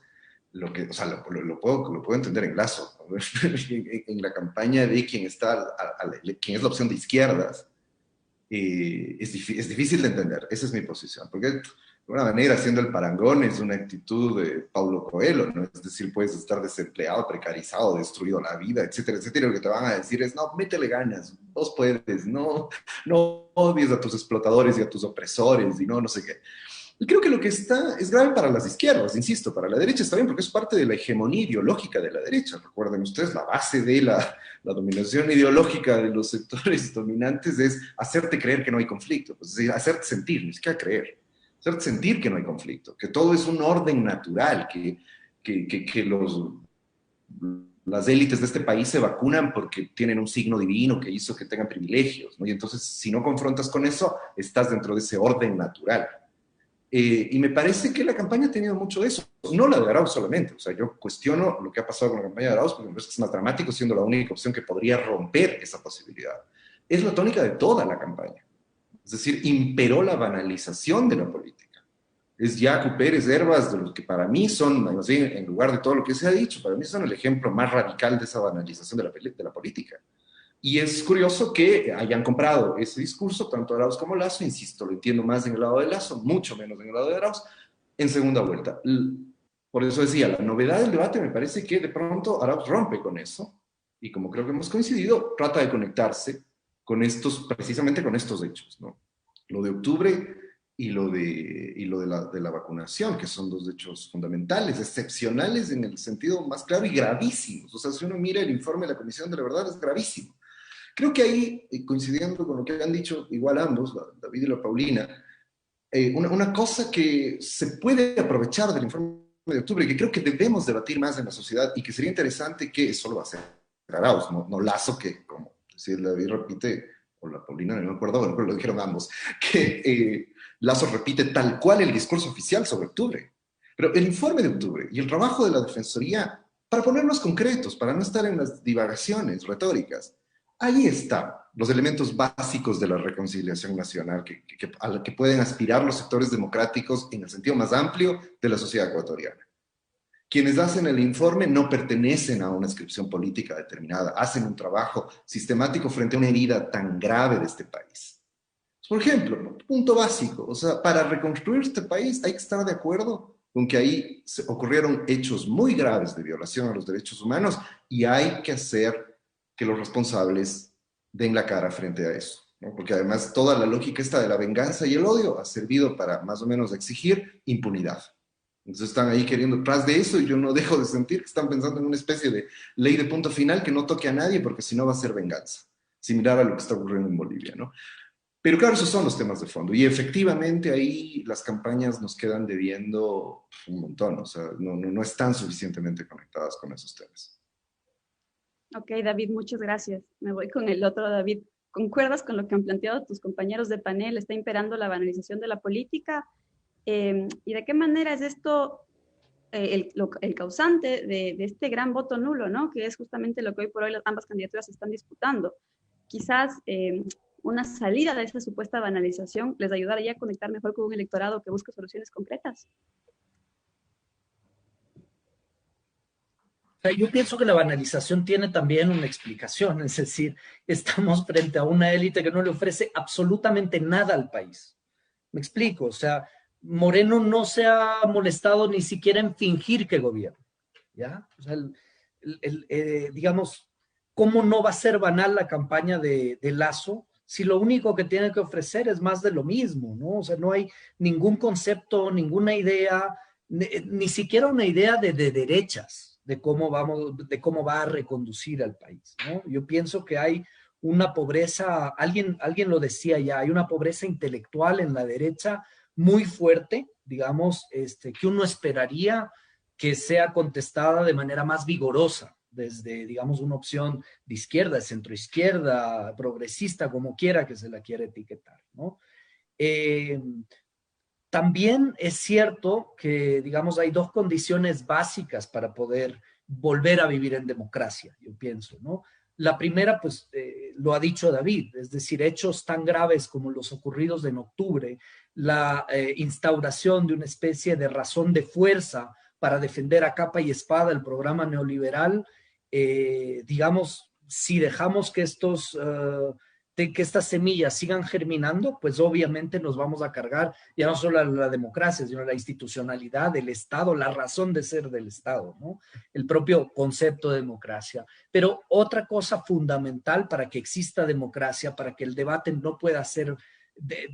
lo puedo entender en Lasso. En la campaña de quien está, quien es la opción de izquierdas, es difícil de entender. Esa es mi posición, porque de alguna manera haciendo el parangón es una actitud de Paulo Coelho, ¿no? Es decir, puedes estar desempleado, precarizado, destruido la vida, etcétera, etcétera. Lo que te van a decir es, no, métele ganas, vos puedes, no odies a tus explotadores y a tus opresores y no sé qué. Y creo que lo que está es grave para las izquierdas, insisto, para la derecha está bien porque es parte de la hegemonía ideológica de la derecha. Recuerden ustedes, la base de la dominación ideológica de los sectores dominantes es hacerte creer que no hay conflicto, es decir, hacerte sentir, ni siquiera creer, hacerte sentir que no hay conflicto, que todo es un orden natural, que las élites de este país se vacunan porque tienen un signo divino que hizo que tengan privilegios, ¿no? Y entonces, si no confrontas con eso, estás dentro de ese orden natural. Y me parece que la campaña ha tenido mucho de eso, no la de Arauz solamente. O sea, yo cuestiono lo que ha pasado con la campaña de Arauz porque me parece que es más dramático, siendo la única opción que podría romper esa posibilidad. Es la tónica de toda la campaña. Es decir, imperó la banalización de la política. Es Yacu Pérez Herbas, de los que para mí son, en lugar de todo lo que se ha dicho, para mí son el ejemplo más radical de esa banalización de la política. Y es curioso que hayan comprado ese discurso, tanto Arauz como Lasso, insisto, lo entiendo más en el lado de Lasso, mucho menos en el lado de Arauz, en segunda vuelta. Por eso decía, la novedad del debate me parece que de pronto Arauz rompe con eso, y como creo que hemos coincidido, trata de conectarse con precisamente con estos hechos, ¿no? Lo de octubre y lo de la vacunación, que son 2 hechos fundamentales, excepcionales en el sentido más claro y gravísimos. O sea, si uno mira el informe de la Comisión de la Verdad, es gravísimo. Creo que ahí, coincidiendo con lo que han dicho igual ambos, David y la Paulina, una cosa que se puede aprovechar del informe de octubre, que creo que debemos debatir más en la sociedad y que sería interesante que eso lo va a hacer Arauz, no Lazo, que como decía David repite, o la Paulina, no me acuerdo, bueno, pero lo dijeron ambos, que Lazo repite tal cual el discurso oficial sobre octubre. Pero el informe de octubre y el trabajo de la Defensoría, para ponernos concretos, para no estar en las divagaciones retóricas, ahí están los elementos básicos de la reconciliación nacional a la que pueden aspirar los sectores democráticos en el sentido más amplio de la sociedad ecuatoriana. Quienes hacen el informe no pertenecen a una inscripción política determinada, hacen un trabajo sistemático frente a una herida tan grave de este país. Por ejemplo, punto básico, o sea, para reconstruir este país hay que estar de acuerdo con que ahí ocurrieron hechos muy graves de violación a los derechos humanos y hay que hacer que los responsables den la cara frente a eso, ¿no? Porque además toda la lógica esta de la venganza y el odio ha servido para más o menos exigir impunidad. Entonces están ahí queriendo tras de eso y yo no dejo de sentir que están pensando en una especie de ley de punto final que no toque a nadie porque si no va a ser venganza, similar a lo que está ocurriendo en Bolivia, ¿no? Pero claro, esos son los temas de fondo y efectivamente ahí las campañas nos quedan debiendo un montón, o sea, no están suficientemente conectadas con esos temas. Ok, David, muchas gracias. Me voy con el otro, David. ¿Concuerdas con lo que han planteado tus compañeros de panel? ¿Está imperando la banalización de la política? ¿Y de qué manera es esto el causante de este gran voto nulo, ¿no? Que es justamente lo que hoy por hoy ambas candidaturas están disputando? Quizás una salida de esa supuesta banalización les ayudaría a conectar mejor con un electorado que busca soluciones concretas. Yo pienso que la banalización tiene también una explicación, es decir, estamos frente a una élite que no le ofrece absolutamente nada al país. Me explico, o sea, Moreno no se ha molestado ni siquiera en fingir que gobierna, ¿ya? O sea, digamos, ¿cómo no va a ser banal la campaña de Lazo si lo único que tiene que ofrecer es más de lo mismo, ¿no? O sea, no hay ningún concepto, ninguna idea, ni siquiera una idea de derechas, de cómo va a reconducir al país, ¿no? Yo pienso que hay una pobreza, alguien lo decía ya, hay una pobreza intelectual en la derecha muy fuerte, digamos, que uno esperaría que sea contestada de manera más vigorosa, desde, digamos, una opción de izquierda, de centroizquierda, progresista, como quiera que se la quiera etiquetar, ¿no? También es cierto que, digamos, hay dos condiciones básicas para poder volver a vivir en democracia, yo pienso, ¿no? La primera, pues, lo ha dicho David, es decir, hechos tan graves como los ocurridos en octubre, la instauración de una especie de razón de fuerza para defender a capa y espada el programa neoliberal, digamos, si dejamos que que estas semillas sigan germinando, pues obviamente nos vamos a cargar ya no solo la democracia, sino la institucionalidad del Estado, la razón de ser del Estado, ¿no? El propio concepto de democracia. Pero otra cosa fundamental para que exista democracia, para que el debate no pueda ser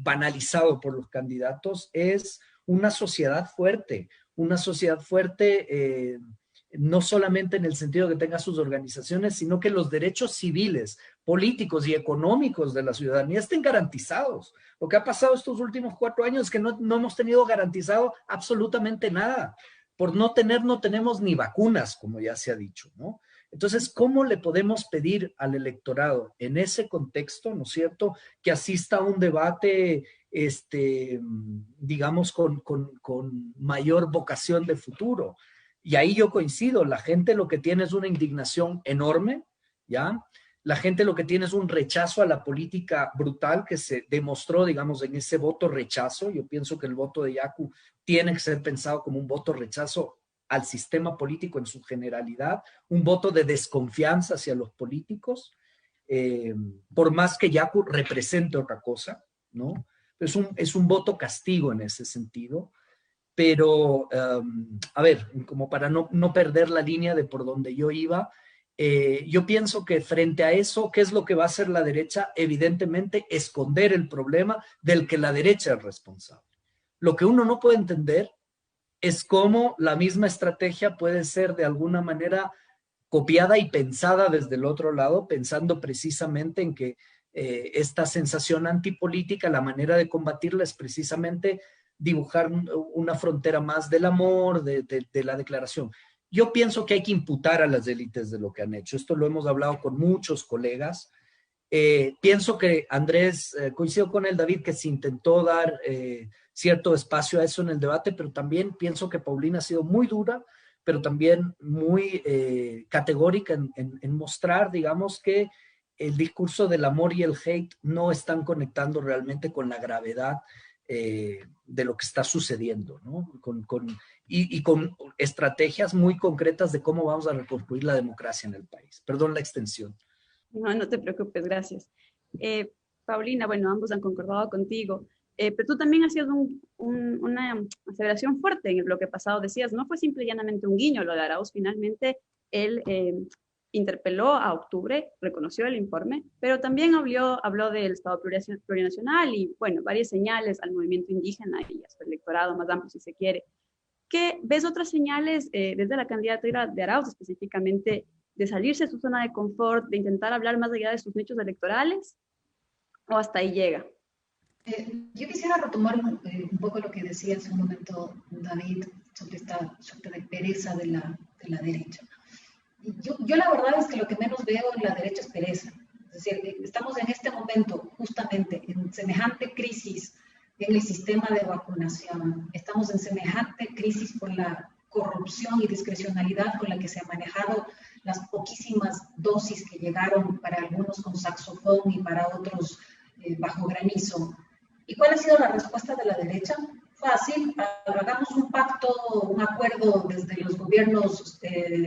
banalizado por los candidatos, es una sociedad fuerte no solamente en el sentido de que tenga sus organizaciones, sino que los derechos civiles, políticos y económicos de la ciudadanía estén garantizados. Lo que ha pasado estos últimos 4 años es que no hemos tenido garantizado absolutamente nada. Por no tenemos ni vacunas, como ya se ha dicho, ¿no? Entonces, ¿cómo le podemos pedir al electorado en ese contexto, ¿no es cierto?, que asista a un debate, digamos, con mayor vocación de futuro? Y ahí yo coincido, la gente lo que tiene es una indignación enorme, ¿ya? La gente lo que tiene es un rechazo a la política brutal que se demostró, digamos, en ese voto rechazo. Yo pienso que el voto de Yacu tiene que ser pensado como un voto rechazo al sistema político en su generalidad, un voto de desconfianza hacia los políticos, por más que Yacu represente otra cosa, ¿no? Es un voto castigo en ese sentido. Pero, a ver, como para no perder la línea de por donde yo iba, yo pienso que frente a eso, ¿qué es lo que va a hacer la derecha? Evidentemente, esconder el problema del que la derecha es responsable. Lo que uno no puede entender es cómo la misma estrategia puede ser de alguna manera copiada y pensada desde el otro lado, pensando precisamente en que esta sensación antipolítica, la manera de combatirla es precisamente dibujar una frontera más del amor, de la declaración. Yo pienso que hay que imputar a las élites de lo que han hecho. Esto lo hemos hablado con muchos colegas. Pienso que Andrés, coincido con él, David, que se intentó dar cierto espacio a eso en el debate, pero también pienso que Paulina ha sido muy dura, pero también muy categórica en mostrar, digamos, que el discurso del amor y el hate no están conectando realmente con la gravedad de lo que está sucediendo, ¿no? Y con estrategias muy concretas de cómo vamos a reconstruir la democracia en el país. Perdón la extensión. No, no te preocupes, gracias. Paulina, bueno, ambos han concordado contigo, pero tú también hacías una aseveración fuerte en el bloque pasado. Decías, no fue simple y llanamente un guiño lo de Arauz. Finalmente, él interpeló a Octubre, reconoció el informe, pero también habló del Estado plurinacional y, bueno, varias señales al movimiento indígena y a su electorado más amplio, si se quiere. ¿Qué ves otras señales desde la candidatura de Arauz específicamente, de salirse de su zona de confort, de intentar hablar más allá de sus nichos electorales, o hasta ahí llega? Yo quisiera retomar un poco lo que decía hace un momento David sobre esta suerte de pereza de la derecha. Yo la verdad es que lo que menos veo en la derecha es pereza. Es decir, estamos en este momento justamente en semejante crisis en el sistema de vacunación, estamos en semejante crisis por la corrupción y discrecionalidad con la que se han manejado las poquísimas dosis que llegaron para algunos con saxofón y para otros bajo granizo. ¿Y cuál ha sido la respuesta de la derecha? Fácil, hagamos un pacto, un acuerdo desde los gobiernos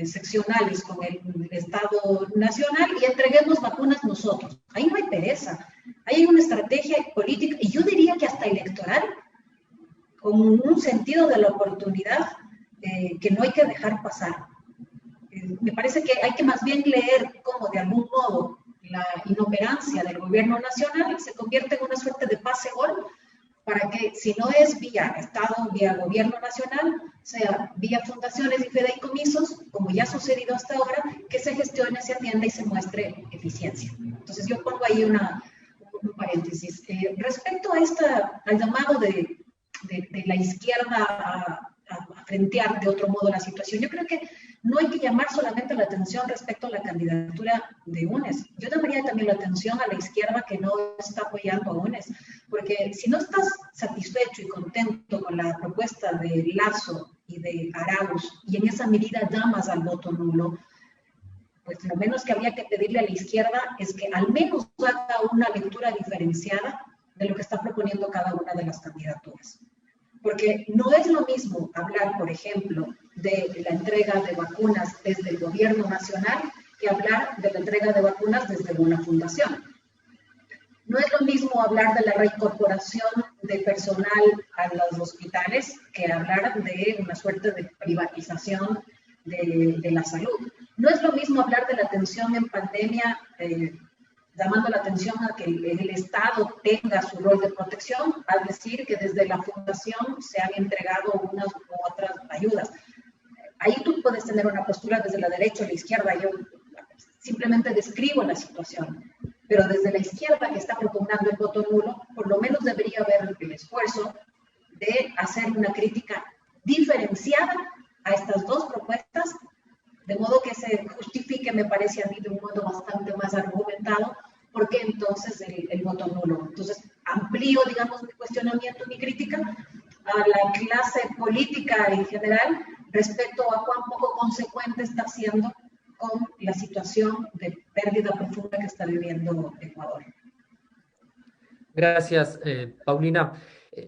seccionales con el Estado nacional y entreguemos vacunas nosotros. Ahí no hay pereza, ahí hay una estrategia política, y yo diría que hasta electoral, con un sentido de la oportunidad que no hay que dejar pasar. Me parece que hay que más bien leer cómo de algún modo la inoperancia del gobierno nacional se convierte en una suerte de pase-gol para que, si no es vía Estado, vía gobierno nacional, sea vía fundaciones y fideicomisos, como ya ha sucedido hasta ahora, que se gestione, se atienda y se muestre eficiencia. Entonces yo pongo ahí un paréntesis. Respecto a al llamado de la izquierda a frentear de otro modo la situación, yo creo que no hay que llamar solamente la atención respecto a la candidatura de UNES. Yo llamaría también la atención a la izquierda que no está apoyando a UNES, porque si no estás satisfecho y contento con la propuesta de Lasso y de Arauz, y en esa medida llamas al voto nulo, pues lo menos que habría que pedirle a la izquierda es que al menos haga una lectura diferenciada de lo que está proponiendo cada una de las candidaturas. Porque no es lo mismo hablar, por ejemplo, de la entrega de vacunas desde el gobierno nacional que hablar de la entrega de vacunas desde una fundación. No es lo mismo hablar de la reincorporación de personal a los hospitales que hablar de una suerte de privatización de la salud. No es lo mismo hablar de la atención en pandemia, llamando la atención a que el Estado tenga su rol de protección, al decir que desde la fundación se han entregado unas u otras ayudas. Ahí tú puedes tener una postura desde la derecha o la izquierda, yo simplemente describo la situación, pero desde la izquierda que está propugnando el voto nulo, por lo menos debería haber el esfuerzo de hacer una crítica diferenciada a estas dos propuestas, de modo que se justifique, me parece a mí, de un modo bastante más argumentado, por qué entonces el voto nulo. Entonces, amplío, digamos, mi cuestionamiento, mi crítica a la clase política en general respecto a cuán poco consecuente está siendo con la situación de pérdida profunda que está viviendo Ecuador. Gracias, Paulina.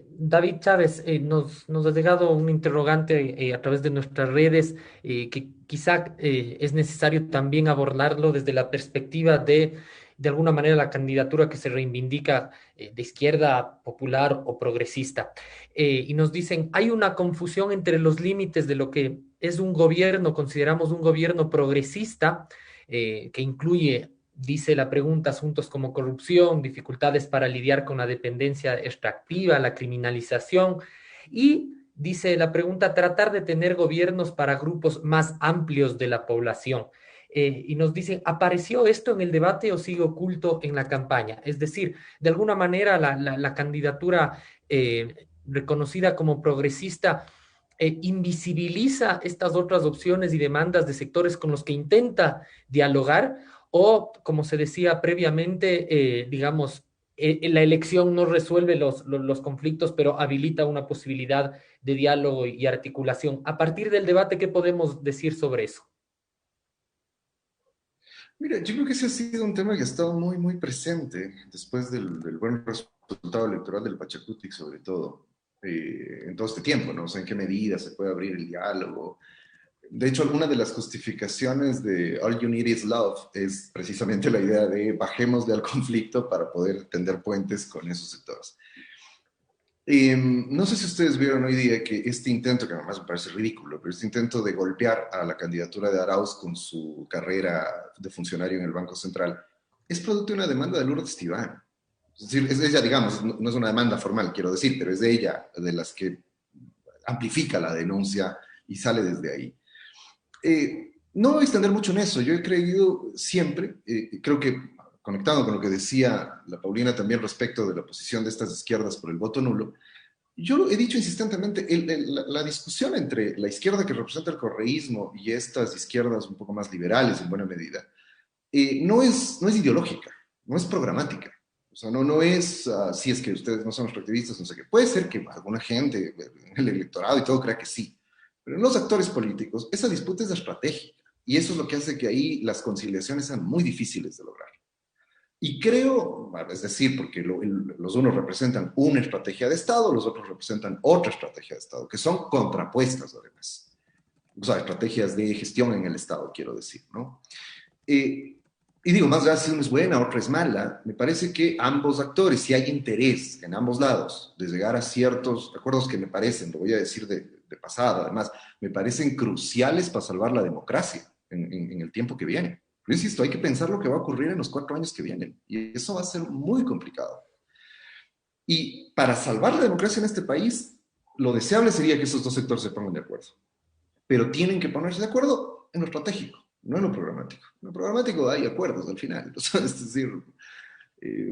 David Chávez, nos ha llegado un interrogante a través de nuestras redes que quizá es necesario también abordarlo desde la perspectiva de alguna manera, la candidatura que se reivindica de izquierda, popular o progresista. Y nos dicen, hay una confusión entre los límites de lo que es un gobierno, consideramos un gobierno progresista, que incluye, dice la pregunta, asuntos como corrupción, dificultades para lidiar con la dependencia extractiva, la criminalización, y dice la pregunta, tratar de tener gobiernos para grupos más amplios de la población. Y nos dicen, ¿apareció esto en el debate o sigue oculto en la campaña? Es decir, de alguna manera la candidatura reconocida como progresista, invisibiliza estas otras opciones y demandas de sectores con los que intenta dialogar, o, como se decía previamente, digamos, la elección no resuelve los conflictos, pero habilita una posibilidad de diálogo y articulación. A partir del debate, ¿qué podemos decir sobre eso? Mira, yo creo que ese ha sido un tema que ha estado muy, muy presente después del buen resultado electoral del Pachacutic, sobre todo, en todo este tiempo, ¿no? O sea, en qué medida se puede abrir el diálogo. De hecho, alguna de las justificaciones de All You Need Is Love es precisamente la idea de bajemos al conflicto para poder tender puentes con esos sectores. No sé si ustedes vieron hoy día que este intento, que además me parece ridículo, pero este intento de golpear a la candidatura de Arauz con su carrera de funcionario en el Banco Central, es producto de una demanda de Lourdes Tibán. Es decir, es ella, digamos, no es una demanda formal, quiero decir, pero es de ella de las que amplifica la denuncia y sale desde ahí. No voy a extender mucho en eso. Yo he creído siempre, creo que conectado con lo que decía la Paulina también respecto de la posición de estas izquierdas por el voto nulo, yo he dicho insistentemente, la discusión entre la izquierda que representa el correísmo y estas izquierdas un poco más liberales en buena medida, no es ideológica, no es programática. O sea, no es, si es que ustedes no son extractivistas, no sé qué. Puede ser que alguna gente en el electorado y todo crea que sí, pero en los actores políticos esa disputa es estratégica y eso es lo que hace que ahí las conciliaciones sean muy difíciles de lograr. Y creo, es decir, porque los unos representan una estrategia de Estado, los otros representan otra estrategia de Estado, que son contrapuestas además. O sea, estrategias de gestión en el Estado, quiero decir, ¿no? Y digo, más allá si una es buena, otra es mala, me parece que ambos actores, si hay interés en ambos lados de llegar a ciertos acuerdos que me parecen, lo voy a decir de pasada, además, me parecen cruciales para salvar la democracia en el tiempo que viene. Pero insisto, hay que pensar lo que va a ocurrir en los 4 años que vienen. Y eso va a ser muy complicado. Y para salvar la democracia en este país, lo deseable sería que esos dos sectores se pongan de acuerdo. Pero tienen que ponerse de acuerdo en lo estratégico, no en lo programático. En lo programático hay acuerdos al final. O sea, es decir,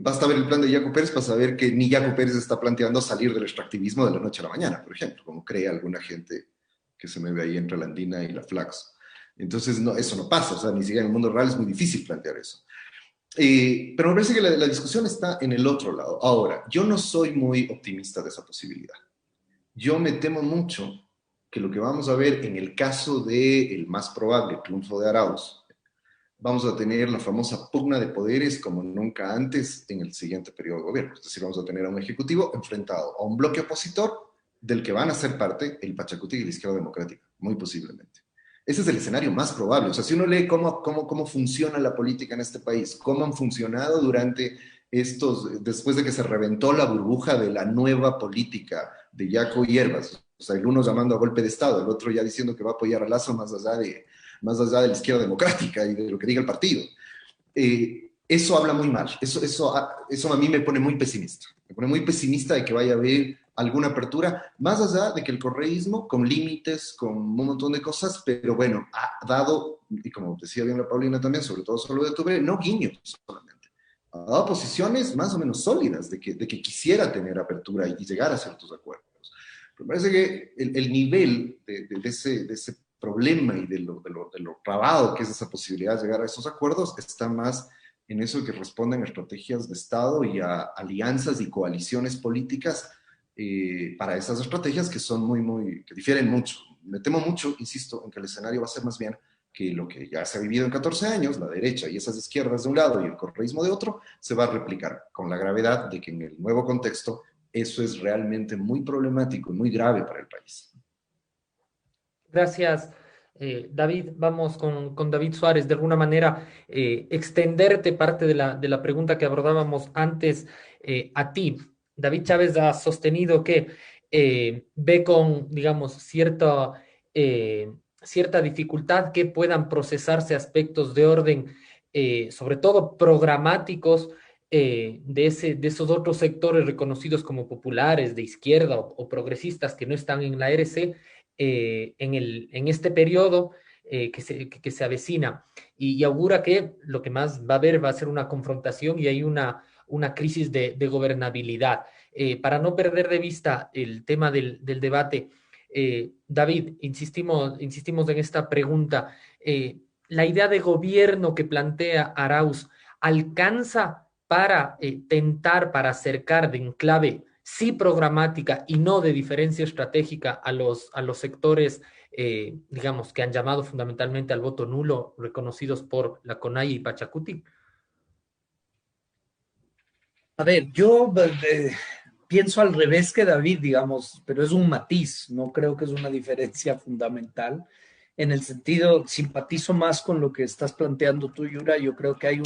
basta ver el plan de Yaco Pérez para saber que ni Yaco Pérez está planteando salir del extractivismo de la noche a la mañana, por ejemplo, como cree alguna gente que se me ve ahí entre la Andina y la Flax. Entonces, no, eso no pasa, o sea, ni siquiera en el mundo real es muy difícil plantear eso. Pero me parece que la discusión está en el otro lado. Ahora, yo no soy muy optimista de esa posibilidad. Yo me temo mucho que lo que vamos a ver en el caso del más probable triunfo de Arauz, vamos a tener la famosa pugna de poderes como nunca antes en el siguiente periodo de gobierno. Es decir, vamos a tener a un ejecutivo enfrentado a un bloque opositor del que van a ser parte el Pachacutic y la izquierda democrática, muy posiblemente. Ese es el escenario más probable. O sea, si uno lee cómo funciona la política en este país, cómo han funcionado durante después de que se reventó la burbuja de la nueva política de Yaco y Hierbas, o sea, el uno llamando a golpe de Estado, el otro ya diciendo que va a apoyar a Lazo más allá de la izquierda democrática y de lo que diga el partido. Eso habla muy mal. Eso a mí me pone muy pesimista. Me pone muy pesimista de que vaya a haber alguna apertura, más allá de que el correísmo, con límites, con un montón de cosas, pero bueno, ha dado, y como decía bien la Paulina también, sobre todo solo de Tubre, no guiños solamente, ha dado posiciones más o menos sólidas de que quisiera tener apertura y llegar a ciertos acuerdos. Pero me parece que el nivel de ese problema y de lo trabado que es esa posibilidad de llegar a esos acuerdos está más en eso que responden a estrategias de Estado y a alianzas y coaliciones políticas para esas estrategias que son que difieren mucho. Me temo mucho, insisto, en que el escenario va a ser más bien que lo que ya se ha vivido en 14 años, la derecha y esas izquierdas de un lado y el correísmo de otro, se va a replicar, con la gravedad de que en el nuevo contexto eso es realmente muy problemático y muy grave para el país. Gracias, David. Vamos con David Suárez. De alguna manera, extenderte parte de la pregunta que abordábamos antes a ti. David Chávez ha sostenido que ve con, digamos, cierta dificultad que puedan procesarse aspectos de orden, sobre todo programáticos, de esos otros sectores reconocidos como populares, de izquierda o progresistas que no están en la RC, en este periodo que se avecina. Y augura que lo que más va a haber va a ser una confrontación y hay una crisis de gobernabilidad. Para no perder de vista el tema del debate, David, insistimos en esta pregunta. La idea de gobierno que plantea Arauz alcanza para tentar, para acercar de enclave sí programática y no de diferencia estratégica a los sectores, digamos, que han llamado fundamentalmente al voto nulo, reconocidos por la CONAIE y Pachacuti? A ver, yo pienso al revés que David, digamos, pero es un matiz, no creo que es una diferencia fundamental. En el sentido, simpatizo más con lo que estás planteando tú, Yura. Yo creo que hay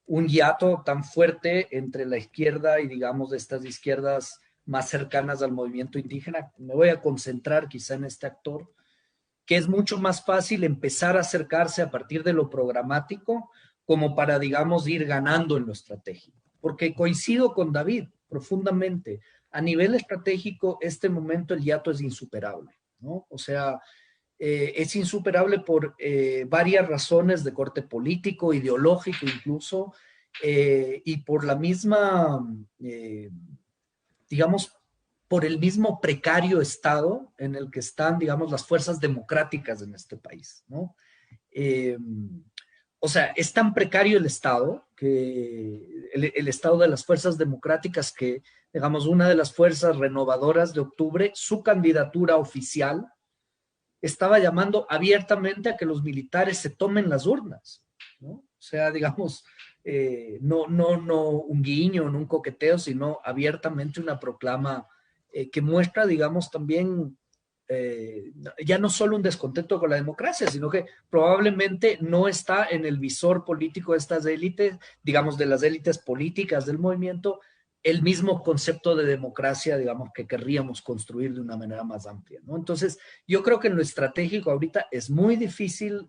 un hiato tan fuerte entre la izquierda y, digamos, estas izquierdas más cercanas al movimiento indígena. Me voy a concentrar quizá en este actor, que es mucho más fácil empezar a acercarse a partir de lo programático como para, digamos, ir ganando en lo estratégico. Porque coincido con David profundamente. A nivel estratégico, este momento el hiato es insuperable, ¿no? O sea, es insuperable por varias razones de corte político, ideológico incluso, y por la misma, digamos, por el mismo precario estado en el que están, digamos, las fuerzas democráticas en este país, ¿no? O sea, es tan precario el estado, que el estado de las fuerzas democráticas, que, digamos, una de las fuerzas renovadoras de octubre, su candidatura oficial estaba llamando abiertamente a que los militares se tomen las urnas, ¿no? O sea, digamos, no un guiño, no un coqueteo, sino abiertamente una proclama que muestra, digamos, también ya no solo un descontento con la democracia, sino que probablemente no está en el visor político de estas élites, digamos, de las élites políticas del movimiento, el mismo concepto de democracia, digamos, que querríamos construir de una manera más amplia, ¿no? Entonces, yo creo que en lo estratégico ahorita es muy difícil,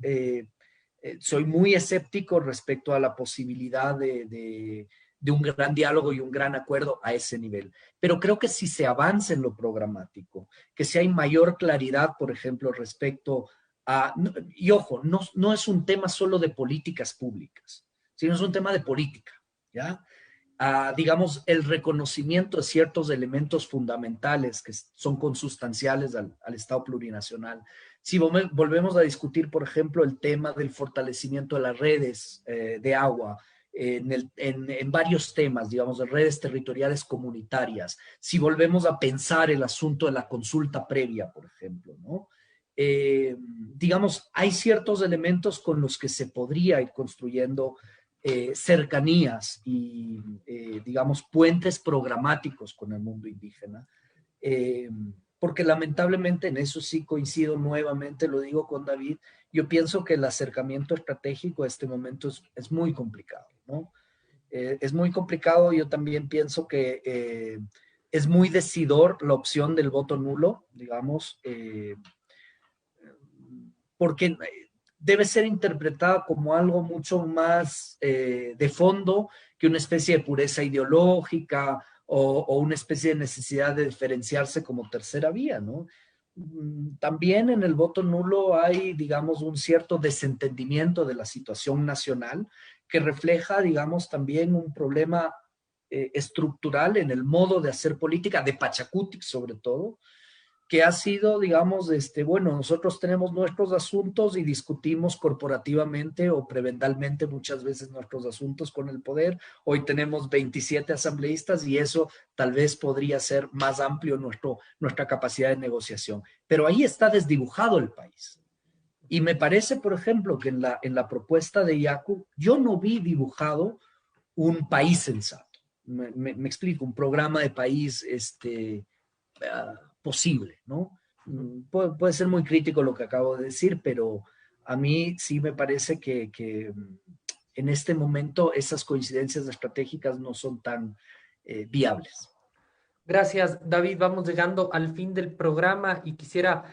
soy muy escéptico respecto a la posibilidad de un gran diálogo y un gran acuerdo a ese nivel. Pero creo que si se avanza en lo programático, que si hay mayor claridad, por ejemplo, respecto a... Y ojo, no es un tema solo de políticas públicas, sino es un tema de política, ¿ya? Digamos, el reconocimiento de ciertos elementos fundamentales que son consustanciales al Estado plurinacional. Si volvemos a discutir, por ejemplo, el tema del fortalecimiento de las redes de agua, en varios temas, digamos, de redes territoriales comunitarias, si volvemos a pensar el asunto de la consulta previa, por ejemplo, ¿no? Digamos, hay ciertos elementos con los que se podría ir construyendo cercanías y, digamos, puentes programáticos con el mundo indígena, porque lamentablemente en eso sí coincido nuevamente, lo digo con David, yo pienso que el acercamiento estratégico a este momento es muy complicado, ¿no? Es muy complicado. Yo también pienso que es muy decidor la opción del voto nulo, digamos, porque debe ser interpretada como algo mucho más de fondo que una especie de pureza ideológica o una especie de necesidad de diferenciarse como tercera vía, ¿no? También en el voto nulo hay, digamos, un cierto desentendimiento de la situación nacional que refleja, digamos, también un problema estructural en el modo de hacer política, de Pachacuti sobre todo, que ha sido, digamos, bueno, nosotros tenemos nuestros asuntos y discutimos corporativamente o prebendalmente muchas veces nuestros asuntos con el poder. Hoy tenemos 27 asambleístas y eso tal vez podría ser más amplio nuestra capacidad de negociación. Pero ahí está desdibujado el país. Y me parece, por ejemplo, que en la propuesta de Yacu, yo no vi dibujado un país sensato. Me explico, un programa de país posible, ¿no? Puede ser muy crítico lo que acabo de decir, pero a mí sí me parece que en este momento esas coincidencias estratégicas no son tan viables. Gracias, David. Vamos llegando al fin del programa y quisiera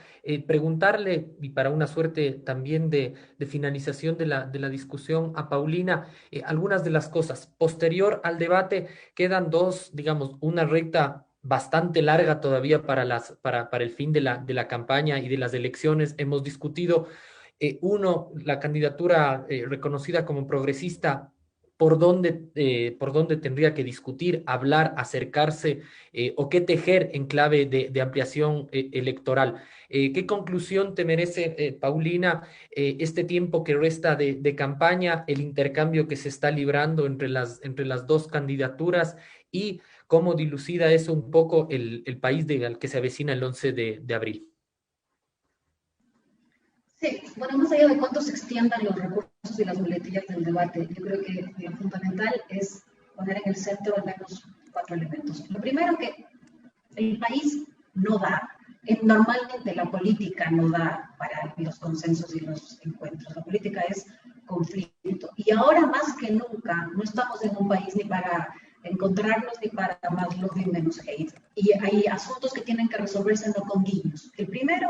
preguntarle, y para una suerte también de finalización de la discusión, a Paulina, algunas de las cosas. Posterior al debate quedan dos, digamos, una recta bastante larga todavía para el fin de la campaña y de las elecciones. Hemos discutido, la candidatura reconocida como progresista por dónde tendría que discutir, hablar, acercarse o qué tejer en clave de ampliación electoral. ¿Qué conclusión te merece, Paulina, este tiempo que resta de campaña, el intercambio que se está librando entre las dos candidaturas y cómo dilucida eso un poco el país al que se avecina el 11 de abril? Sí, bueno, más allá de cuánto se extiendan los recursos y las muletillas del debate, yo creo que lo fundamental es poner en el centro al menos 4 elementos. Lo primero, que el país no da, normalmente la política no da para los consensos y los encuentros, la política es conflicto. Y ahora más que nunca no estamos en un país ni para encontrarnos ni para más love y menos hate. Y hay asuntos que tienen que resolverse no con guiños. El primero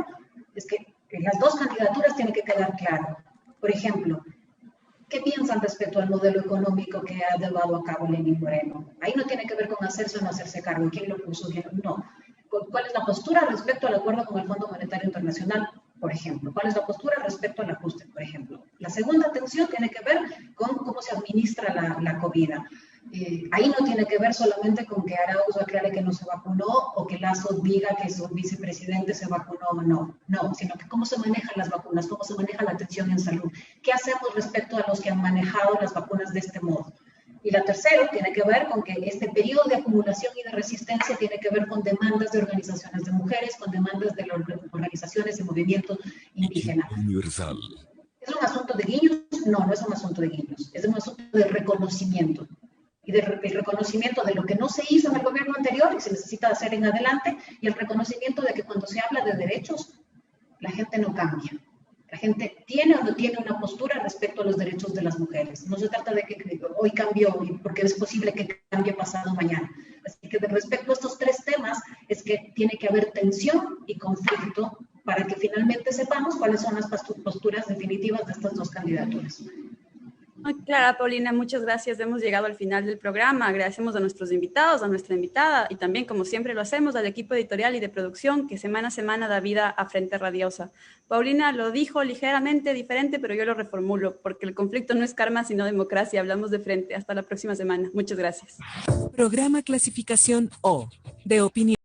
es que las dos candidaturas tienen que quedar claro. Por ejemplo, ¿qué piensan respecto al modelo económico que ha llevado a cabo Lenín Moreno? Ahí no tiene que ver con hacerse o no hacerse cargo, quién lo puso, no. ¿Cuál es la postura respecto al acuerdo con el Fondo Monetario Internacional, por ejemplo? ¿Cuál es la postura respecto al ajuste, por ejemplo? La segunda tensión tiene que ver con cómo se administra la COVID. Ahí no tiene que ver solamente con que Arauz aclare que no se vacunó o que Lasso diga que su vicepresidente se vacunó o no, sino que cómo se manejan las vacunas, cómo se maneja la atención en salud, qué hacemos respecto a los que han manejado las vacunas de este modo. Y la tercera tiene que ver con que este periodo de acumulación y de resistencia tiene que ver con demandas de organizaciones de mujeres, con demandas de las organizaciones de movimientos indígenas. Universal. ¿Es un asunto de guiños? No, no es un asunto de guiños, es un asunto de reconocimiento. Y del reconocimiento de lo que no se hizo en el gobierno anterior y se necesita hacer en adelante, y el reconocimiento de que cuando se habla de derechos, la gente no cambia. La gente tiene o no tiene una postura respecto a los derechos de las mujeres. No se trata de que hoy cambió, porque es posible que cambie pasado mañana. Así que respecto a estos 3 temas, es que tiene que haber tensión y conflicto para que finalmente sepamos cuáles son las posturas definitivas de estas 2 candidaturas. Muy clara, Paulina, muchas gracias. Hemos llegado al final del programa. Agradecemos a nuestros invitados, a nuestra invitada y también, como siempre lo hacemos, al equipo editorial y de producción que semana a semana da vida a Frente Radiosa. Paulina lo dijo ligeramente diferente, pero yo lo reformulo, porque el conflicto no es karma, sino democracia. Hablamos de frente. Hasta la próxima semana. Muchas gracias. Programa clasificación O, de opinión.